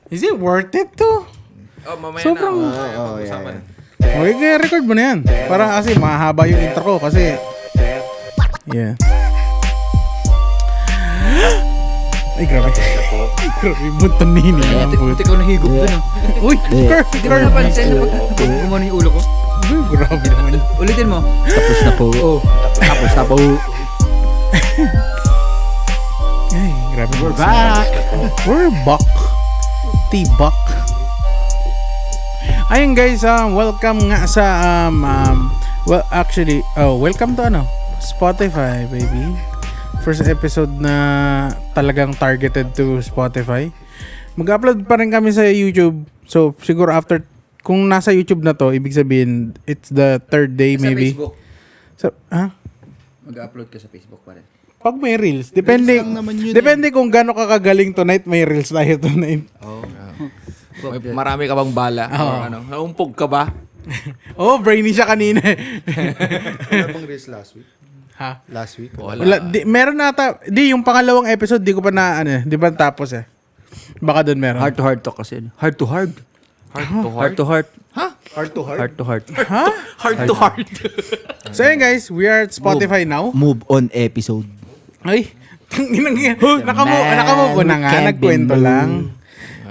Is it worth it to? Oh, mamaya Sobrang- na. Pag-usapan. Okay, record mo na yan. Para kasi mahaba yung intro ko kasi... Yeah. Ay, grabe. Grabe, bunton nini. Buti ko nahigop dun ah. Uy, Kurt! Hindi ko napansin na pag gumano yung ulo ko. Uy, grabe naman. Ulitin mo. Tapos na po. Oo. Tapos na po. Ay, grabe. We're back. We're back. T-Buck. Ayun guys, welcome nga sa welcome to Spotify, baby. First episode na talagang targeted to Spotify. Mag-upload pa rin kami sa YouTube. So, siguro after, kung nasa YouTube na to, ibig sabihin, it's the third day maybe. Sa Facebook. So, Mag-upload ka sa Facebook pa rin. Pag may reels, depende, Reels lang naman yun depende kung gaano ka kagaling tonight, may reels tayo tonight. Marami ka bang bala? Or ano? Naumpog ka ba? Oh, brainy siya kanina. Wala bang race last week? Ha? Last week? Wala, meron nata, yung pangalawang episode, di ko pa na, di ba tapos eh. Baka doon meron. Heart to heart talk kasi. Heart to heart. Heart to heart? Heart to heart. Heart to heart? Heart to heart. Ha? Heart to heart. So yun guys, we are at Spotify now. Move on episode. Ay, nakamove on na nga, Kevin nagkwento Lou. lang.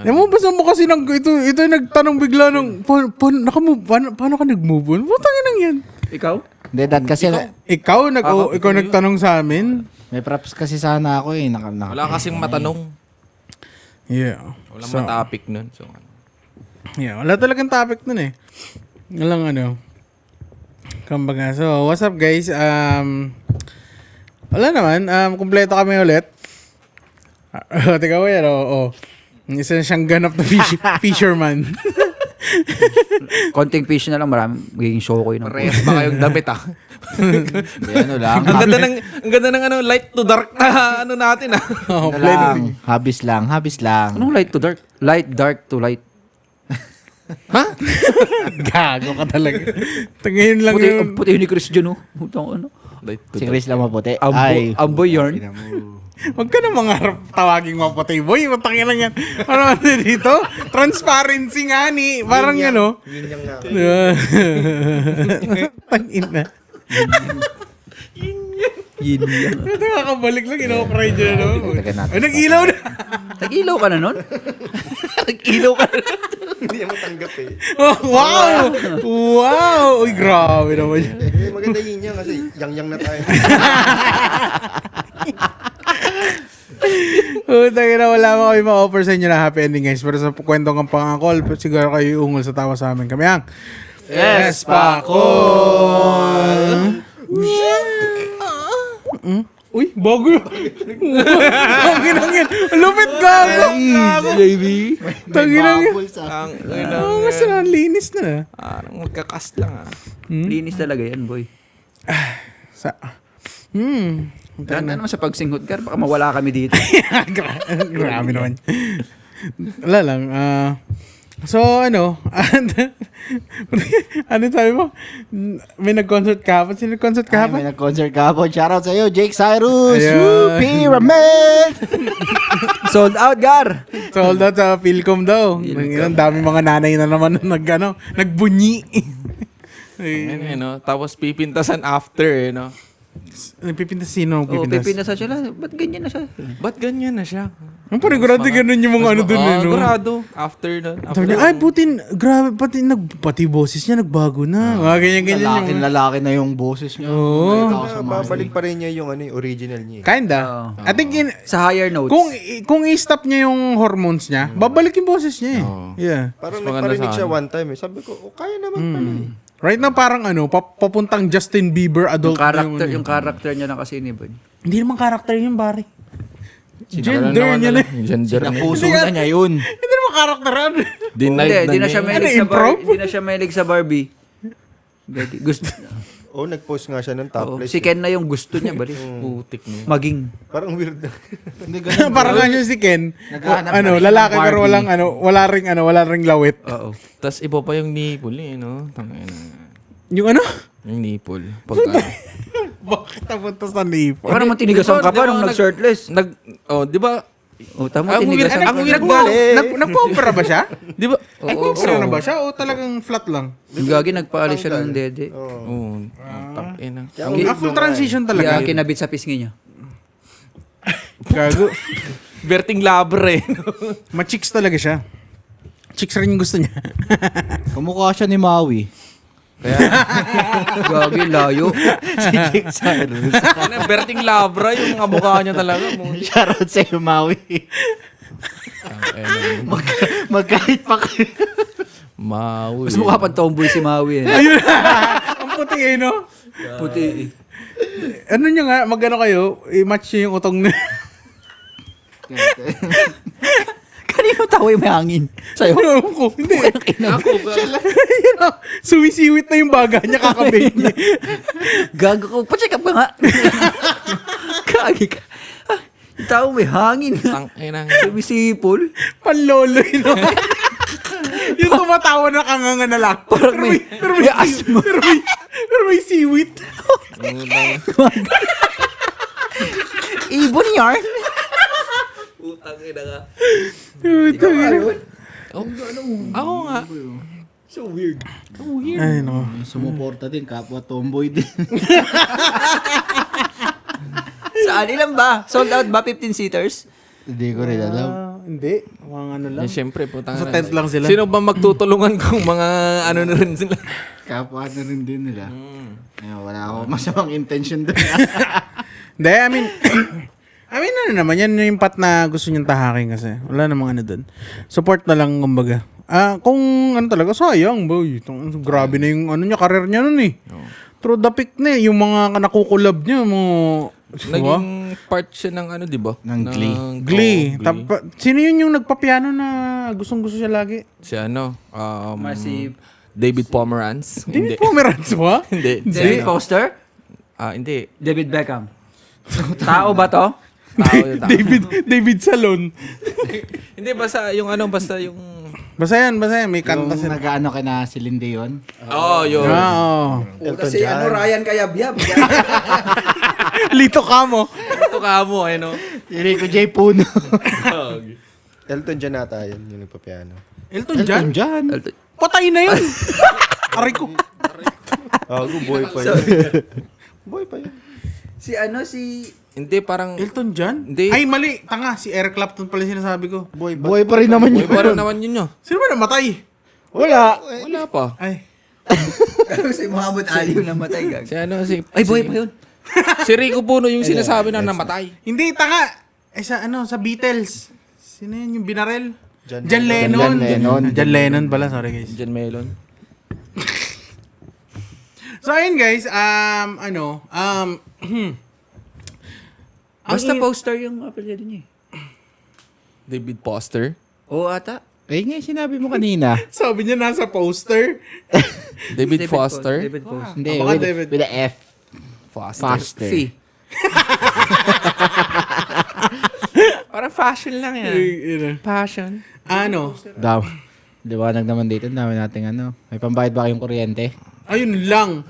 Basta mo kasi ito yung nagtanong bigla ng, paano ka nag-move on? Putang inang yan. Ikaw? Hindi, dad kasi Ikaw nagtanong sa amin? may props kasi sana ako eh. Wala kasing matanong. Yeah. Walang matapik nun. So, Yeah, wala talagang topic nun eh. Walang kumbaga. So, what's up guys? Wala naman. Kumpleto kami ulit. Teka ko yan, isa na siyang ganap na fisherman. Konting fish na lang, marami. Magiging show ko yun. parehas ba kayong damit ah? Ano lang. Ang ganda ng light to dark na natin ah. Ano lang. Habis lang. Anong light to dark? Light, dark to light. Gago ka talaga. Ngayon lang Puti, yun. puti ni Chris dyan, oh. Putang ano. Light to Si dark. Chris lang maputi. Amboy yarn. Huwag ka na mangarap tawaging maputi. Boy, matangin lang yan. Ano dito? Transparency nga ni. Parang Yin yang nga. Tangin na. Yin yan. Ito kakabalik lang. Ino-cry dyan. Tagal natin. Ay, nag-ilaw na. Nag-ilaw ka na nun? Nag-ilaw ka na nun? Hindi niya matanggap eh. Oh, wow! Wow! Uy, grabe naman yun. Maganda yin yang kasi yang na tayo. Tangin na, wala mo kami ma-offer sa inyo na happy ending guys. Pero sa kwentong ang pangangkol, siguro kayo iungol sa tawa sa amin. Kami ang Espakol! Uy, bago yun. Tangin lang yan. Lupit gago. Baby. Tangin lang yan. Ang Mas na, linis na. Parang magkakas lang ah. Linis talaga yan, boy. Ganda naman sa pagsinghot ka. Baka mawala kami dito. Grabe naman. Wala lang. So, ano sabi mo? May nag-concert kahapon? Sino nag-concert May kahapon? nag-concert kahapon. Shoutout sa'yo, Jake Cyrus. Ayun. Woo, Pyramid. Sold out, Gar. Sold out sa Philcom daw. Ang dami mga nanay na naman na nagbunyi. Ano, tapos pipintasan after no. Nagpipintas sino? Oh, Nagpipintas? pipindasan siya lang. Ba't ganyan na siya? Ba't ganyan na siya? Ang panigurado ganun yung mga dun eh, no? Sigurado. After nun. Sabi niya, ay Putin, grabe, pati boses niya nagbago na. Mga ganyan-ganyan yung... Lalaki na yung boses niya. Oo. Babalik pa rin niya yung original niya. Kinda. I think Sa higher notes. kung i-stop niya yung hormones niya, babalik yung boses niya eh. Yeah. Parang Mas maganda nagparinig sa siya one time eh. Sabi ko, kaya naman pala eh. Right now parang papuntang Justin Bieber adult yung character niya lang kasi ni Boy. Hindi naman character yun, pare. Gender niya na. Gender niya. Puso na niya yun. Hindi naman character yan. Hindi na siya mahilig sa improv? Barbie. Hindi na siya mahilig sa Barbie. Gusto. Oh, nag-post nga siya ng Oo, topless. si Ken na yung gusto niya, bali. Putik niya. Maging. Parang weird na. Hindi ganun. Parang nga siya si Ken. Naghahanap na rin Lalaki ng pero Barbie. wala ring lawit. Oo. Tapos iba pa yung nipple eh, no? Tangina. Yung ano? Yung nipple. Pag Bakit napunta sa nipple? Baka naman tinigasan ka pa nung nag-shirtless. di ba Oh, tama, Ang weird, tinigasan ang ko. weird Nagpa-opera ba siya? Di ba? Nagpa-opera na ba siya o talagang flat lang? Yung gagi, nagpaalis siya ng dede. Oo. Tangina. Full transition talaga. Kaya kinabit sa pisngi niya. Gago. Berting Labre. Ma-chicks talaga siya. Chicks rin yung gusto niya. Kamukha siya ni Maui. Gagi, layo. Berting Labra yung kamukha niya talaga. Shoutout sa'yo, Maui. Magkahit pa kayo. Maui. Mas mukha pang tomboy si Maui. Ang puti eh, no? Puti. Ano nyo nga, magano kayo, i-match nyo yung utong na. Kanino tawa yung may hangin? Sa'yo? Ewan ko, hindi. You know, sumisiwit na yung baga niya, kakabate niya. Gago ko. Pa-check up ka nga. Gagi ka. Ah, yung tao may hangin. Tangina. Sumisipol. Panlolo, you know? Yung tumatawa na kanganga na lang. Parang may asthma. Pero may siwit. Ibon yarn. Putang ina ka. Ikaw nga yun. Ako nga. So weird. Ay, no. Sumuporta din, kapwa tomboy din. Saan? Ilan ba? Sold out ba? 15-seaters? Hindi ko rin alam. Hindi. Mga ano lang. Siyempre, putang Sa tent lang sila. Sino ba magtutulungan kung mga ano na rin sila? Kapwa na rin din nila. Ayun, wala ako masamang intention doon. Hindi, I mean, ano naman, yan yung part na gusto niyang tahakin kasi. Wala namang ano dun. Support na lang, kumbaga. Kung ano talaga, sayang, boy. Grabe na yung ano niya, career niya nun eh. Through the pick na eh, yung mga nakukulab niya, Naging part siya ng ano, di ba? Ng Glee. Glee. Sino yun yung nagpapiano na gustong-gusto siya lagi? Si ano? Si David Pomeranz. David Pomeranz ba? Hindi. David Foster? Hindi. David Beckham. Tao ba to? Tao yung tao. David Salon. Hindi, basta yung ano, basta yung... Basta yan. May kanta Yung sila. nag-ano ka na si Linde yun. Oo, yun. Oo. Kasi ano, Ryan Kayabyab. Lito Kamo. Ito ka mo, eh, no? Si Rico J. Puno. Elton John ata yun, yung nagpapiano. Elton John? John. Patay na yun. Aray ko. Buhay pa yun. Buhay pa yun. Si ano, si... Hindi, parang... Elton John? Hindi. Ay, mali. Tanga. Si Eric Clapton pala sinasabi ko. Buhay pa rin naman Uy, yun. parang naman yun nyo. Sino ba namatay? Wala. Wala pa. Ay. si Muhammad Ali yung namatay. Gag. Si ano, si... Ay, buhay pa yun. Si Rico Puno yung sinasabi na namatay. Hindi, tanga. Sa Beatles. Sino yun yung binarel? John John Lennon. John Lennon. John Lennon pala. Sorry, guys. John Melon. So, ayun, guys. Basta poster yung apelyido niya. David Foster. Oo ata. Eh, nga sinabi mo kanina. Sabi niya nasa poster. David Foster. David Foster. Hindi, Baka with, David. with a F. Foster. Faster. Fee. Parang fashion lang yan. Fashion. Ano? Liwanag naman dito. Dami nating ano. May pambayad ba kayong kuryente? Ayun lang.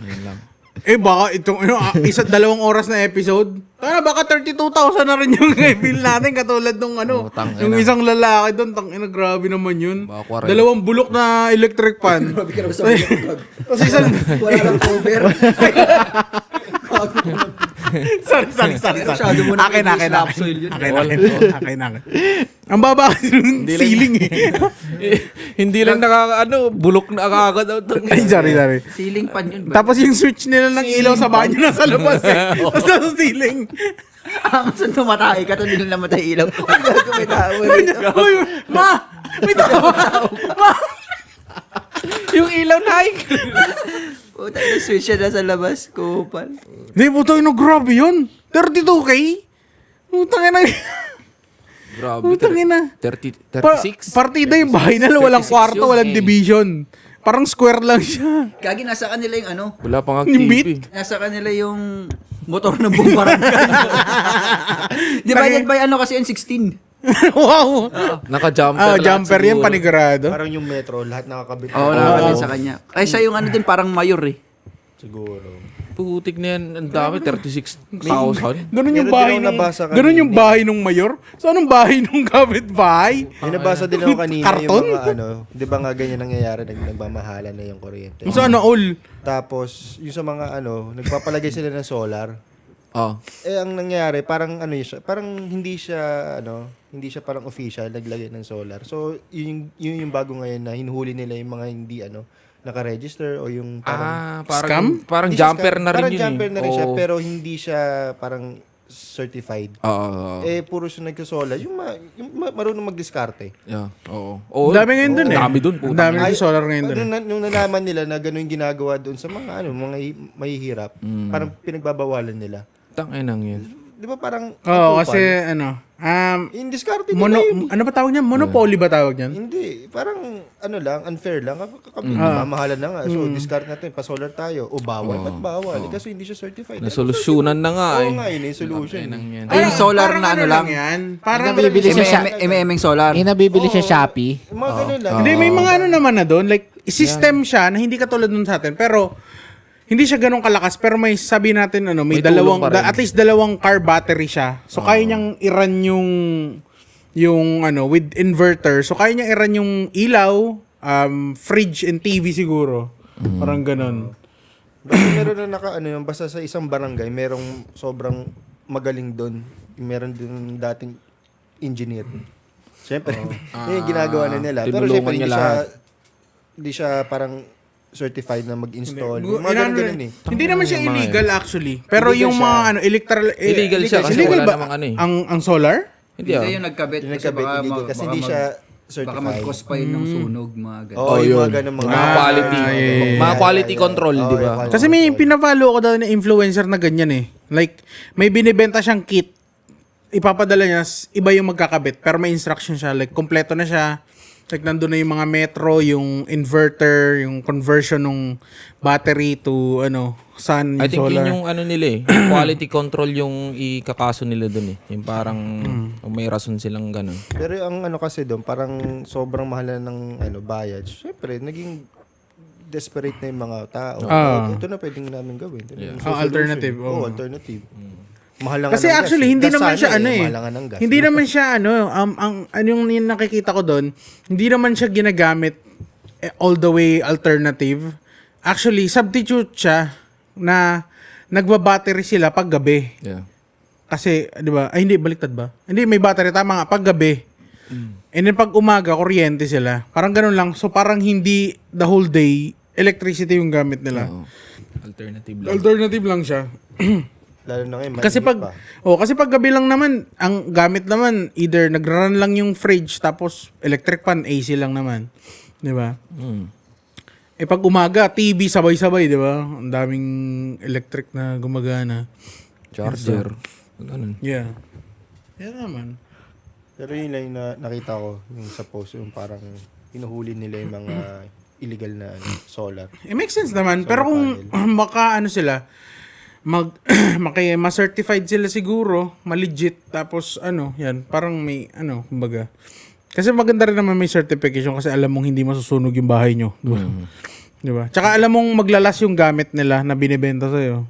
Baka itong 2 oras na episode. Baka 32,000 na rin yung bill natin katulad nung tangina. yung isang lalaki doon, tangina, grabe naman yun. Baka 40. 2 bulok na electric fan. Grabe ka naman sa bulok. Tapos isang Wala lang cover. sorry. Masyado mo na Akin. slap soil yun. Akin. Ang baba kasi nung ceiling eh. Hindi lang bulok na agad. Ay, sorry. Ceiling fan yun ba? Tapos yung switch nila ng ilaw sa banyo nasa labas eh. Tapos nasa ceiling. Ang saan tumatay ka, tuloy na namatay ilaw. Gago, may tao dito. Uy, ma! May tawa! Ma! Yung ilaw na Puta, yung switch siya nasa labas. Kupal. Di, puto, grabe yun. 32K? Putang ina. Grabe. Putang ina. 36? Partida yung bahay nila, walang 36 kwarto, yun, walang eh. division. Parang square lang siya. Gagi, nasa kanila yung ano? Wala pang Yung beat? TV. Nasa kanila yung motor ng buong barangay. Di ba yan by ano kasi yung 16? Wow. Naka-jumper lahat Jumper yan, siguro. panigurado. Parang yung metro, lahat nakakabit. Oo, nakakabit sa kanya. Ay, siya yung ano din, parang mayor eh. Siguro. Putik na yan. Ang dami. 36,000. Ganun yung Meron bahay din ako nung, nabasa kanina. ganun yung bahay nung mayor? So, anong bahay nung kapitbahay? May nabasa din ako kanina Karton? yung mga di ba nga ganyan nangyayari, nagmamahala na yung kuryente. So, ano, all? Tapos, yung sa mga nagpapalagay sila ng solar. Oh. Ang nangyayari, parang parang hindi siya parang official, naglagay ng solar. So, yun yung bago ngayon na hinuhuli nila yung mga hindi naka-register o yung parang Scam? Parang hindi siya jumper scam. na rin Parang yun. jumper na rin siya, Oo. pero hindi siya parang certified. Oo. Puro siya nagsasolar. Yung marunong mag-diskarte. Yeah. Oo. Oo. Ang dami ngayon dun eh. Ang dami dun. Ang dami rin solar ngayon dun. Nung nalaman nila na gano'n yung ginagawa doon sa mga mga mahihirap, parang pinagbabawalan nila. Tangin lang yun. Di ba parang Oo, atupan? kasi In discarte nila yun. ano ba tawag niyan? Monopoly ba tawag niyan? Hindi. Parang unfair lang. Mamahalan na nga. So, discard natin. Pa-solar tayo. O bawal. Ba't bawal? Kasi hindi siya certified. Nasolusyonan na nga eh. Oo nga, yun yung solution. Yan. Ay, yung solar Parang na ano lang. yan. Parang Nabibili siya siya. MM solar. Nabibili siya Shopee. Yung mga ganun lang. Hindi, may mga ano naman na doon. Like, system siya na hindi katulad nun sa atin. Pero, hindi siya ganun kalakas. Pero may sabi natin, may May dalawang, tulong pa rin. at least dalawang car battery siya. So, kaya niyang i-run yung with inverter. So, kaya niyang i-run yung ilaw, fridge, and TV siguro. Parang ganun. Basta meron na basta sa isang barangay, merong sobrang magaling doon. Meron din dating engineer. Siyempre, yun yung ginagawa na nila. Pero tinulungan siyempre, niya lahat. hindi siya parang certified na mag-install. Hindi. Mga ganun eh. Hindi naman siya illegal actually. Pero Illegal yung siya. mga Illegal siya kasi illegal wala ba? namang ano eh. Ang solar? Hindi Hindi ah. yung nagkabit. Yung Kasi nagkabit, baka, illegal. Kasi hindi siya certified. baka mag-cause pa yun ng sunog, mga ganun. Oo, yung mga ganun. Mga quality. Mga quality control, di ba? Kasi may pinafollow ko daw na influencer na ganyan eh. Like, may binibenta siyang kit. Ipapadala niya, iba yung magkakabit. Pero may instruction siya. Like, kompleto na siya. Like, nandun na yung mga metro, yung inverter, yung conversion ng battery to, sun, I think solar. yun yung ano nila eh. Yung quality control yung ikakaso nila dun eh. Yung parang may rason silang ganun. Pero ang kasi doon, parang sobrang mahal na ng bayad. Siyempre, naging desperate na yung mga tao. Ito na pwedeng namin gawin. Ito na yung solution. Alternative, oo. Oo, alternative. Mahal lang Kasi nga ng actually, gas. hindi Gas naman sana siya Mahal lang nga ng gas. Hindi naman siya yung nakikita ko doon, hindi naman siya ginagamit all the way alternative. Actually, substitute siya na nagba-battery sila pag gabi. Yeah. Kasi, di ba? Ay, hindi, baliktad ba? Hindi, may battery. Tama nga, pag gabi. And then pag umaga, kuryente sila. Parang ganun lang. So, parang hindi the whole day, electricity yung gamit nila. Oo. Alternative lang. Alternative lang siya. Lalo na ngayon, Kasi mainit kasi pag gabi lang naman, ang gamit naman, either nagra-run lang yung fridge, tapos electric fan, AC lang naman. Di ba? Pag umaga, TV sabay-sabay, di ba? Ang daming electric na gumagana. Charger. Ganun. Yeah. Yan naman. Pero yun lang yung nakita ko, yung sa post, yung parang hinuhuli nila yung mga illegal na solar. It makes sense naman. Pero kung baka sila, ma-certified sila siguro, ma-legit, tapos yan, parang may, kumbaga. Kasi maganda rin naman may certification kasi alam mong hindi masusunog yung bahay nyo. Diba? Diba? Tsaka alam mong maglalas yung gamit nila na binibenta sa'yo.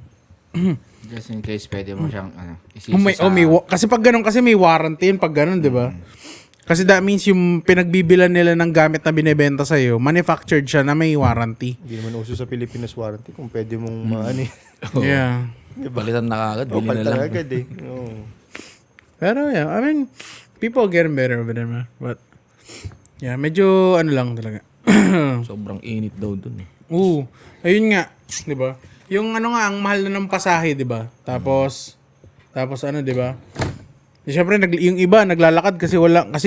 Just in case pwede mo siyang isisi sa... Kasi pag ganun, kasi may warranty yun pag ganun, diba? Kasi that means yung pinagbibilan nila ng gamit na binibenta sa'yo, manufactured siya na may warranty. Hindi naman uso sa Pilipinas warranty kung pwede mong Yeah. Palitan na kagad. Bili na palitan lang. agad eh. Oo. Pero yeah, I mean, people getting better over there, man. But, yeah, medyo lang talaga. Sobrang init daw dun eh. Ayun nga, 'di ba? Yung nga ang mahal na ng pasahe, 'di ba? Tapos 'di ba? Siyempre yung iba naglalakad kasi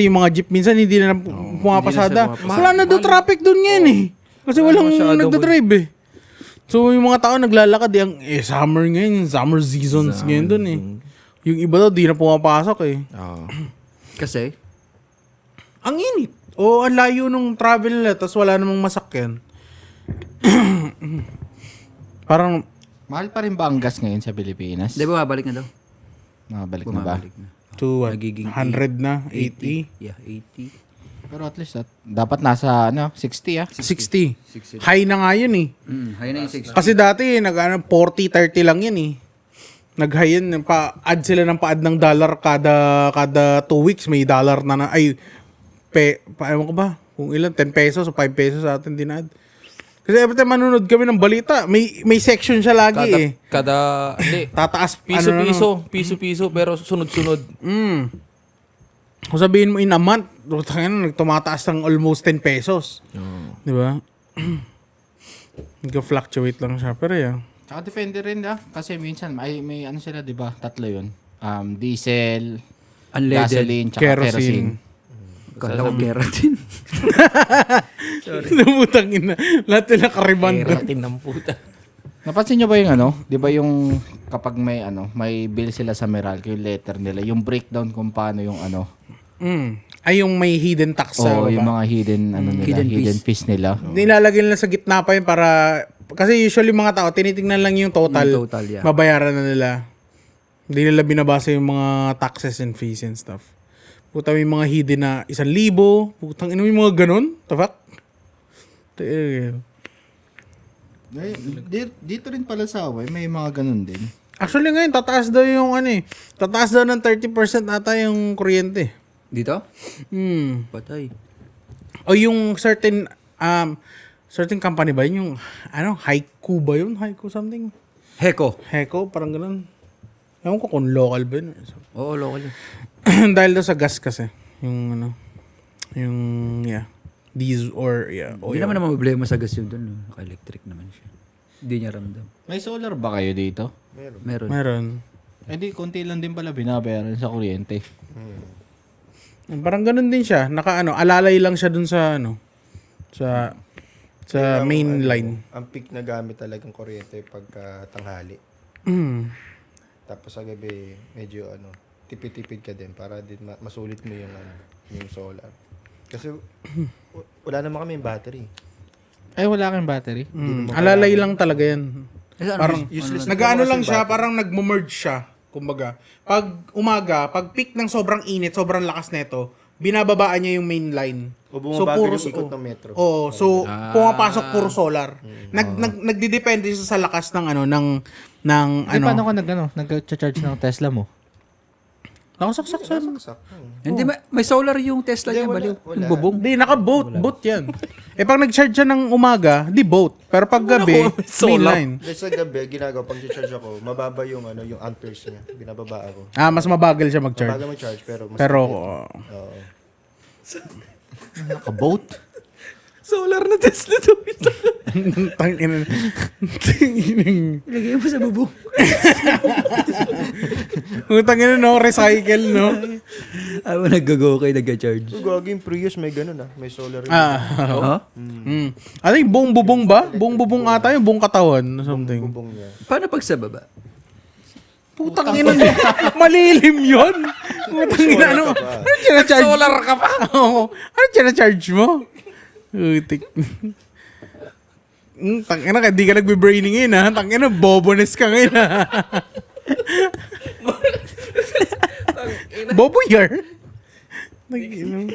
yung mga jeep minsan hindi na pumapasada. Wala na do traffic doon ngayon eh. Kasi walang nagdo-drive eh. So yung mga tao naglalakad summer ngayon, summer seasons ngayon doon eh. Yung iba daw di na pumapasok eh. Kasi, Ang init. Ang layo nung travel nila tapos wala namang masakyan. Parang Mahal pa rin ba ang gas ngayon sa Pilipinas? di ba babalik na daw? Nakabalik na ba? Bumabalik na. to Nagiging 100 na, 80. Yeah, 80. Pero at least, dapat nasa 60 ah. 60. High na nga yun eh. High na yung 6. Kasi dati, 40-30 lang yan eh. Nag-high yan. Pa-add sila ng pa-add ng dollar kada 2 weeks. May dollar na ewan ko ba? Kung ilan? 10 pesos o 5 pesos sa atin din add. Kasi every time manunod kami ng balita, may section siya lagi eh. Hindi. Tataas. Piso-piso, pero sunod-sunod. Kung sabihin mo in a month, tumataas ng almost 10 pesos. Di ba? Nag-fluctuate lang siya. Pero yeah. Tsaka depende rin kasi minsan may ano sila, di ba? Tatlo yun. Diesel, Unleaded. gasoline, tsaka kerosene. Kala ko keratin. Namutang ina. Lahat nila karibando. Keratin ng puta. Napansin nyo ba yung di ba yung kapag may bill sila sa Meralco, yung letter nila, yung breakdown kung paano yung Ay, yung may hidden tax sa yung baba. mga hidden fees nila. Nilalagay nila sa gitna pa yun para... Kasi usually mga tao, tinitingnan lang yung total. Yung total, yeah. Mabayaran na nila. Hindi nila binabasa yung mga taxes and fees and stuff. Puta, may mga hidden na 1,000. Putang ina, may mga ganun. The fuck? Dito rin pala sa Hawaii, may mga ganun din. Actually ngayon, tataas daw yung tataas daw ng 30% ata yung kuryente. Dito? Patay. O yung certain company ba yun? Yung, Haiku ba yun? Haiku something? Heko. Heko, parang ganun. Ewan ko kung local ba yun. Oo, local yun. Dahil daw sa gas kasi. Yung diesel or, Hindi naman problema sa gas yun doon. Naka-electric naman siya. Hindi niya ramdam. May solar ba kayo dito? Meron. Meron. Di, konti lang din pala binabayaran sa kuryente. Parang ganun din siya. Alalay lang siya dun sa, sa main line. Ang peak na gamit talagang kuryente pagka tanghali. Tapos sa gabi, medyo tipid-tipid ka din para din masulit mo yung solar. Kasi wala naman kami yung battery. Ay, wala kang battery? Alalay lang talaga yan. Parang useless nag-ano kasi lang siya, battery. parang nagmo-merge siya. Kumbaga, pag umaga, pag peak ng sobrang init, sobrang lakas nito, binababaan niya yung main line. O bumabagal yung ikot ng metro. Oo, so pumapasok puro solar. Nagdidepende siya sa lakas ng Paano ka nag-charge ng Tesla mo? Nakasaksak sa Hindi, may solar yung Tesla niya. Baliw. Yung bubong. Hindi, naka-boat yan. Pag nag-charge siya ng umaga, di boat. Pero pag gabi, main line. Sa gabi, ginagawa, pag charge ako, mababa yung amperes niya. Binababa ako. Mas mabagal siya mag-charge. Mabagal mag-charge, pero mas oo. Naka-boat? Solar na Tesla to. Tangina. Ilagay mo sa bubong. Tangina, no? Recycle, no? Ako nag-go kayo nag-charge. Gagi yung Prius, may ganun may solar. Ha? I think buong bubong ba? Buong bubong ata yung buong katawan. Something. Bubong niya. Paano pag sa baba? Putang ina niya. Malilim yun. Putang ina, ano? Ano charge? Solar ka pa? Oo. Ano charge mo? Utik. Tangina ka, di ka nagbe-braining ngayon ha. Tangina, bobones ka ngayon ha. Bobo yar. Tangina.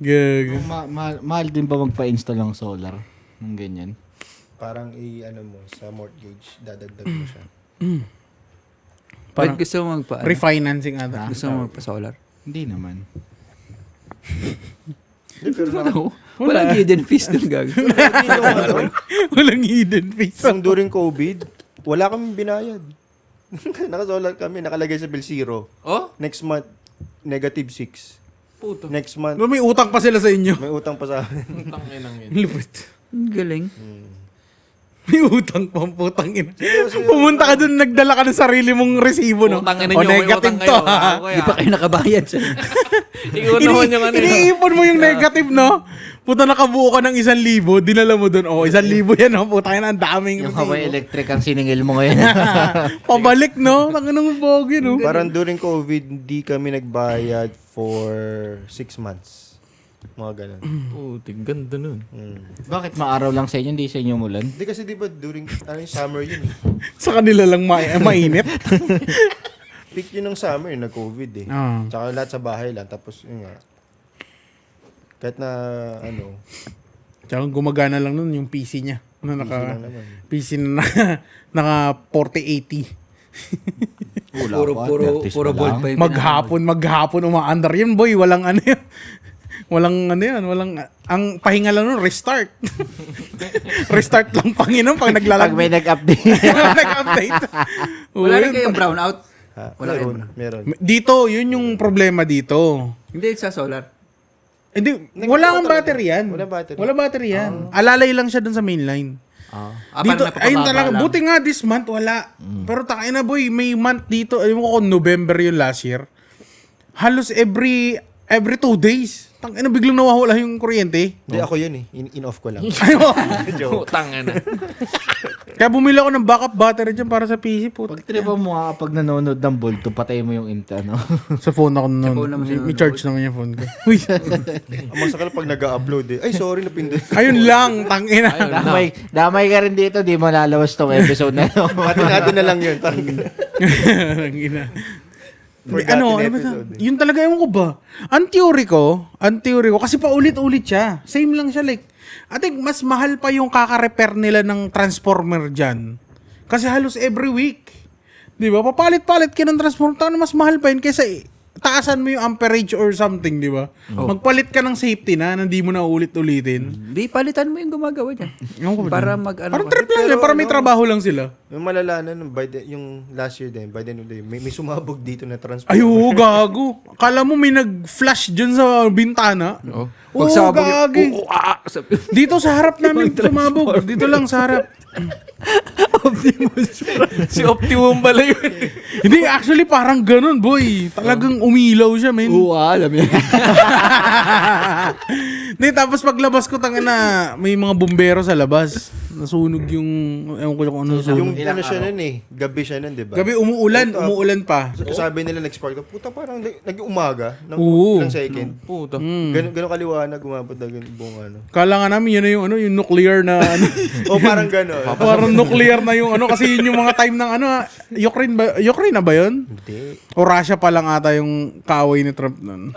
Gag. Mahal din ba magpa-install ng solar? Ng ganyan? Parang mo sa mortgage, dadagdag mo siya. Parang gusto mo magpa Refinancing ata. Gusto mo magpa-solar? Hindi naman. No. Walang hidden fees doon gag. Walang hidden face. Isang during COVID, wala kaming binayad. Naka-solar kami, nakalagay sa bill 0. Oh? Next month, -6. Puto. Next month, May utang pa sila sa inyo. may utang pa sa amin. Tanginang yun. Lupit. Galing. May utang pa, putang ina. Pumunta ka dun, nagdala ka ng sarili mong resibo, no? Utangin O ninyo, may negative utang to, kayo. ha? Hindi pa kayo nakabayad siya. Ikaw naman yung Iniipon mo yung negative, no? Puta, nakabuo ka ng 1,000, dinala mo dun. 1,000 yan, no? Puta, ang daming Yung resibo. Hawaii Electric ang siningil mo ngayon. Pabalik, no? Tanginang bogi, no? Parang during COVID, hindi kami nagbayad for 6 months. Mga ganun. Puting ganda nun. Bakit maaraw lang sa inyo, hindi sa inyo mulan? Hindi kasi di ba during summer yun Sa kanila lang mainit. Peak yun ng summer, nag-COVID Ah. Tsaka lahat sa bahay lang. Tapos yun nga. Kahit na, ano, Tsaka gumagana lang nun yung PC niya. Na naka, lang naman. PC na naka 4080. Puro ball pa yung Maghapon umaandar yun, boy. Walang ano yun. Walang ano yan. Ang pahinga lang nun, restart. Restart lang Panginoon pag Pag naglalag. may nag-update. Nag-update. Wala Oo, rin yun. kayong brownout? Ha, Wala meron. Dito, yun yung problema dito. Hindi sa solar. Hindi, wala kang battery yan. Wala battery. Wala battery yan. Alalay lang siya dun sa mainline. Dito, parang ayun napapababa talaga. lang. Buti nga this month, wala. Pero takain na boy, may month dito. Alam mo kung November yun last year. Halos every 2 days. Tangina na biglang nawawala yung kuryente. Hindi, ako yun eh. In-off ko lang. Putang ina. Kaya bumili ako ng backup battery dyan para sa PC po. Pag tripa mo nga, pag nanonood ng bulto, patay mo yung ano. Sa phone ako nun. phone naman May charge naman yung phone ko. Uy, Ang masakal pag nag-upload eh. Ay, sorry, napindot. ayun lang, tangina. damay ka rin dito, di mo lalawas tong episode na yun. Pati natin na lang yun. Parang, Tangina. Forgotten Ano ba? episode eh. Yun talaga, ewan ko ba? Ang theory ko, kasi paulit-ulit siya. Same lang siya, like, I think mas mahal pa yung kaka-repair nila ng transformer dyan. Kasi halos every week. Di ba? Papalit-palit ka ng transformer. Tano mas mahal pa yun kaysa taasan mo yung amperage or something, di ba? Magpalit ka ng safety na hindi mo na ulit-ulitin. Di, palitan mo yung gumagawa dyan. Ewan ko ba Para dyan? mag-ano. Parang trip lang yan, para may trabaho lang sila. yung malalanan, yung last year din, by the end of the day, may sumabog dito na transformer. Ay, oo, gago. Kala mo may nag-flash dyan sa bintana. Oo, gagi. Dito sa harap namin sumabog. Dito lang sa harap. Si Optimum pala yun. Hindi, actually parang ganun, boy. Talagang umilaw siya, men. alam yan. Hindi, tapos paglabas ko, na may mga bumbero sa labas. Nasunog yung, ewan ko kung ano Yung nasunog. ano siya nun eh. Gabi siya nun, di ba? Gabi umuulan pa. Sabi nila nag-spark na, puta parang nag-umaga ng Oo. ilang second. Puta. Ganun kaliwanag, umabot na ganun buong ano. Kala nga namin, yun na yung, yung nuclear na, O parang gano'n. parang nuclear na yung kasi yun yung mga time ng Ukraine na ba yun? Hindi. O Russia pa lang ata yung kaaway ni Trump nun.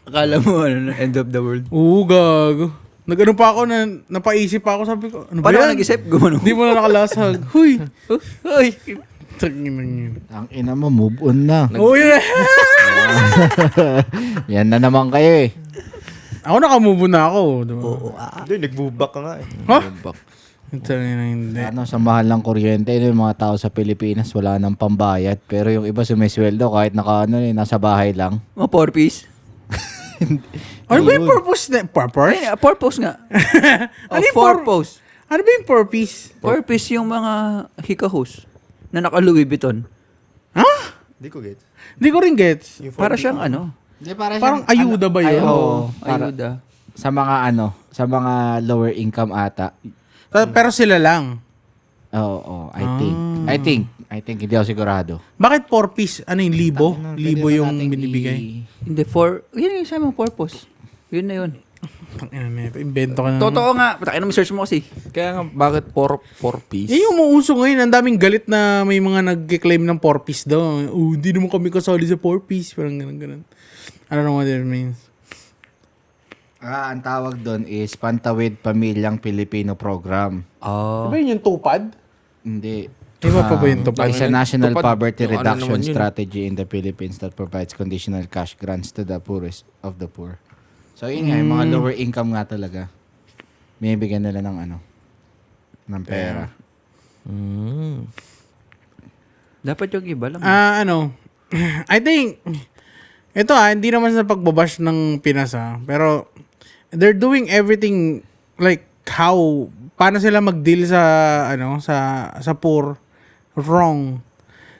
Akala mo, end of the world. Oo, gago. Nag-ano pa ako napaisip pa ako, sabi ko, ano ba Paano ka yan? nag-isip? Gumano. Hindi mo na nakalasag. Huy! Ay. Tangin na yun. Ang ina mo, move on na. Oh, yeah. Yan na naman kayo eh. Ako nakamove na ako. Diba? Hindi, nag-move-back ka nga eh. Ha? Tangin na hindi. Ano, sa mahal ng kuryente, yung mga tao sa Pilipinas, wala nang pambayad. Pero yung iba sumisweldo, kahit nasa bahay lang. Mga 4-piece. Ano ba yung purpose na? Purpose? Ay, 4-piece nga. Ano yung 4-piece. Ano ba yung purpose? 4-piece yung mga hikahos na naka-Louis Vuitton. Ha? Hindi ko get. Hindi ko rin gets. Yung Para siyang ano? Di, Parang ayuda ba yun? Oo. Ayuda. Sa mga lower income ata. Pero sila lang. Oo, I think, hindi ako sigurado. Bakit 4-piece? Ano yung libo? Libo Pwede yung nating binibigay? Hindi, yun yung sa mga purpose. Yun na yun. Tangina na, invento ka na. Totoo nga. Patakin na search mo kasi. Kaya nga, bakit 4-piece? Yan yung umuuso ngayon. Ang daming galit na may mga nag-claim ng 4-piece daw. Oh, hindi naman kami kasali sa 4-piece. Parang ganun. I don't know what it means. Ang tawag doon is Pantawid Pamilyang Pilipino Program. Oh. Diba yun yung tupad? Hindi. Iba pa ba yung tupad? It's a national Tupad. poverty Yung ano reduction naman yun. strategy in the Philippines that provides conditional cash grants to the poorest of the poor. So yun nga, yung mga lower income nga talaga. Binibigyan nila ng pera. Dapat yung iba lang. I think, ito hindi naman sa pagbabash ng Pinas pero they're doing everything like paano sila mag-deal sa poor wrong.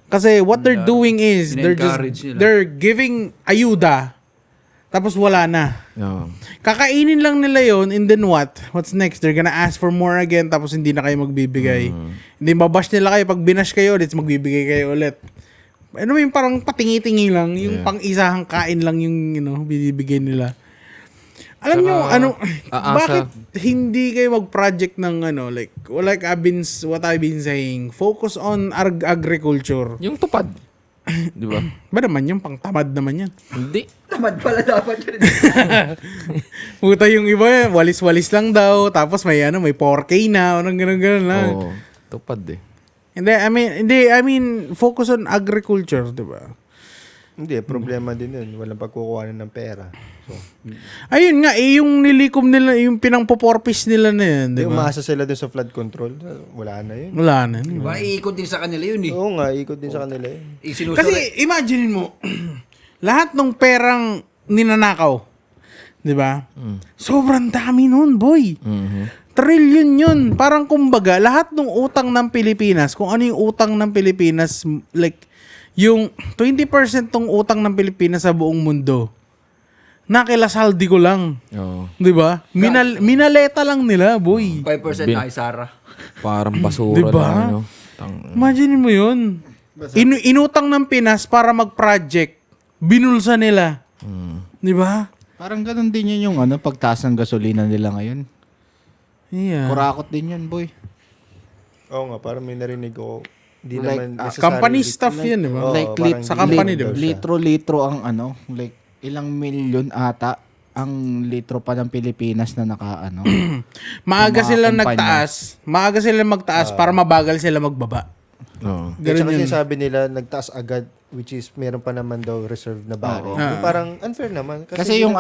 Kasi what they're doing is ina-encourage nila. they're giving ayuda tapos wala na. Yeah. Kakainin lang nila yon and then what? What's next? They're gonna ask for more again tapos hindi na kayo magbibigay. Hindi babash nila kayo. Pag binash kayo ulit, magbibigay kayo ulit. Ano yung parang patingi-tingi lang. Yung pang-isahang kain lang yung binibigay nila. Alam nyo, bakit hindi kayo mag-project ng what I've been saying, focus on agriculture. Yung tupad. Di ba? Ba naman yung pang tamad naman yan. Hindi. Tamad pala dapat yun. Puta yung iba, walis-walis lang daw. Tapos may may 4K na. Anong ganun lang. Oo. Tupad eh. Hindi, I mean, focus on agriculture, di ba? Hindi, problema din yun. Walang pagkukuhanan ng pera. So, Ayun nga, yung nilikom nila, yung pinangpoporpis nila na yan, di yung ba? umasa sila dun sa flood control, wala na yun. Wala na. Diba, iikot din sa kanila yun eh. Oo nga, ikot din sa kanila yun. Kasi, imagine mo, lahat ng perang ninanakaw, di ba? Sobrang dami nun, boy. Trillion yun. Parang kumbaga, lahat ng utang ng Pilipinas, kung ano yung utang ng Pilipinas, like, yung 20% ng utang ng Pilipinas sa buong mundo, nakilasaldi ko lang. Oo. Di ba? Minaleta lang nila, boy. 5% na kay Sarah. Parang basura Diba? na, ano. Imagine mo yun. Inutang ng Pinas para mag-project. Binulsa nila. Di ba? Parang ganun din yun yung pagtaas ng gasolina nila ngayon. Yeah. Kurakot din yun, boy. Oo nga, parang may narinig ko. Di Like, naman necessarily- Company stuff yun, di ba? Oo, Like, parang sa company, di ba? Litro-litro ang like, ilang milyon ata ang litro pa ng Pilipinas na Maaga Sa mga sila kumpanya. nagtaas. Maaga sila magtaas para mabagal sila magbaba. Oo. At Ganun saka yun. sinasabi nila, nagtaas agad, which is meron pa naman daw reserve na barrel. Yung parang unfair naman. Kasi yung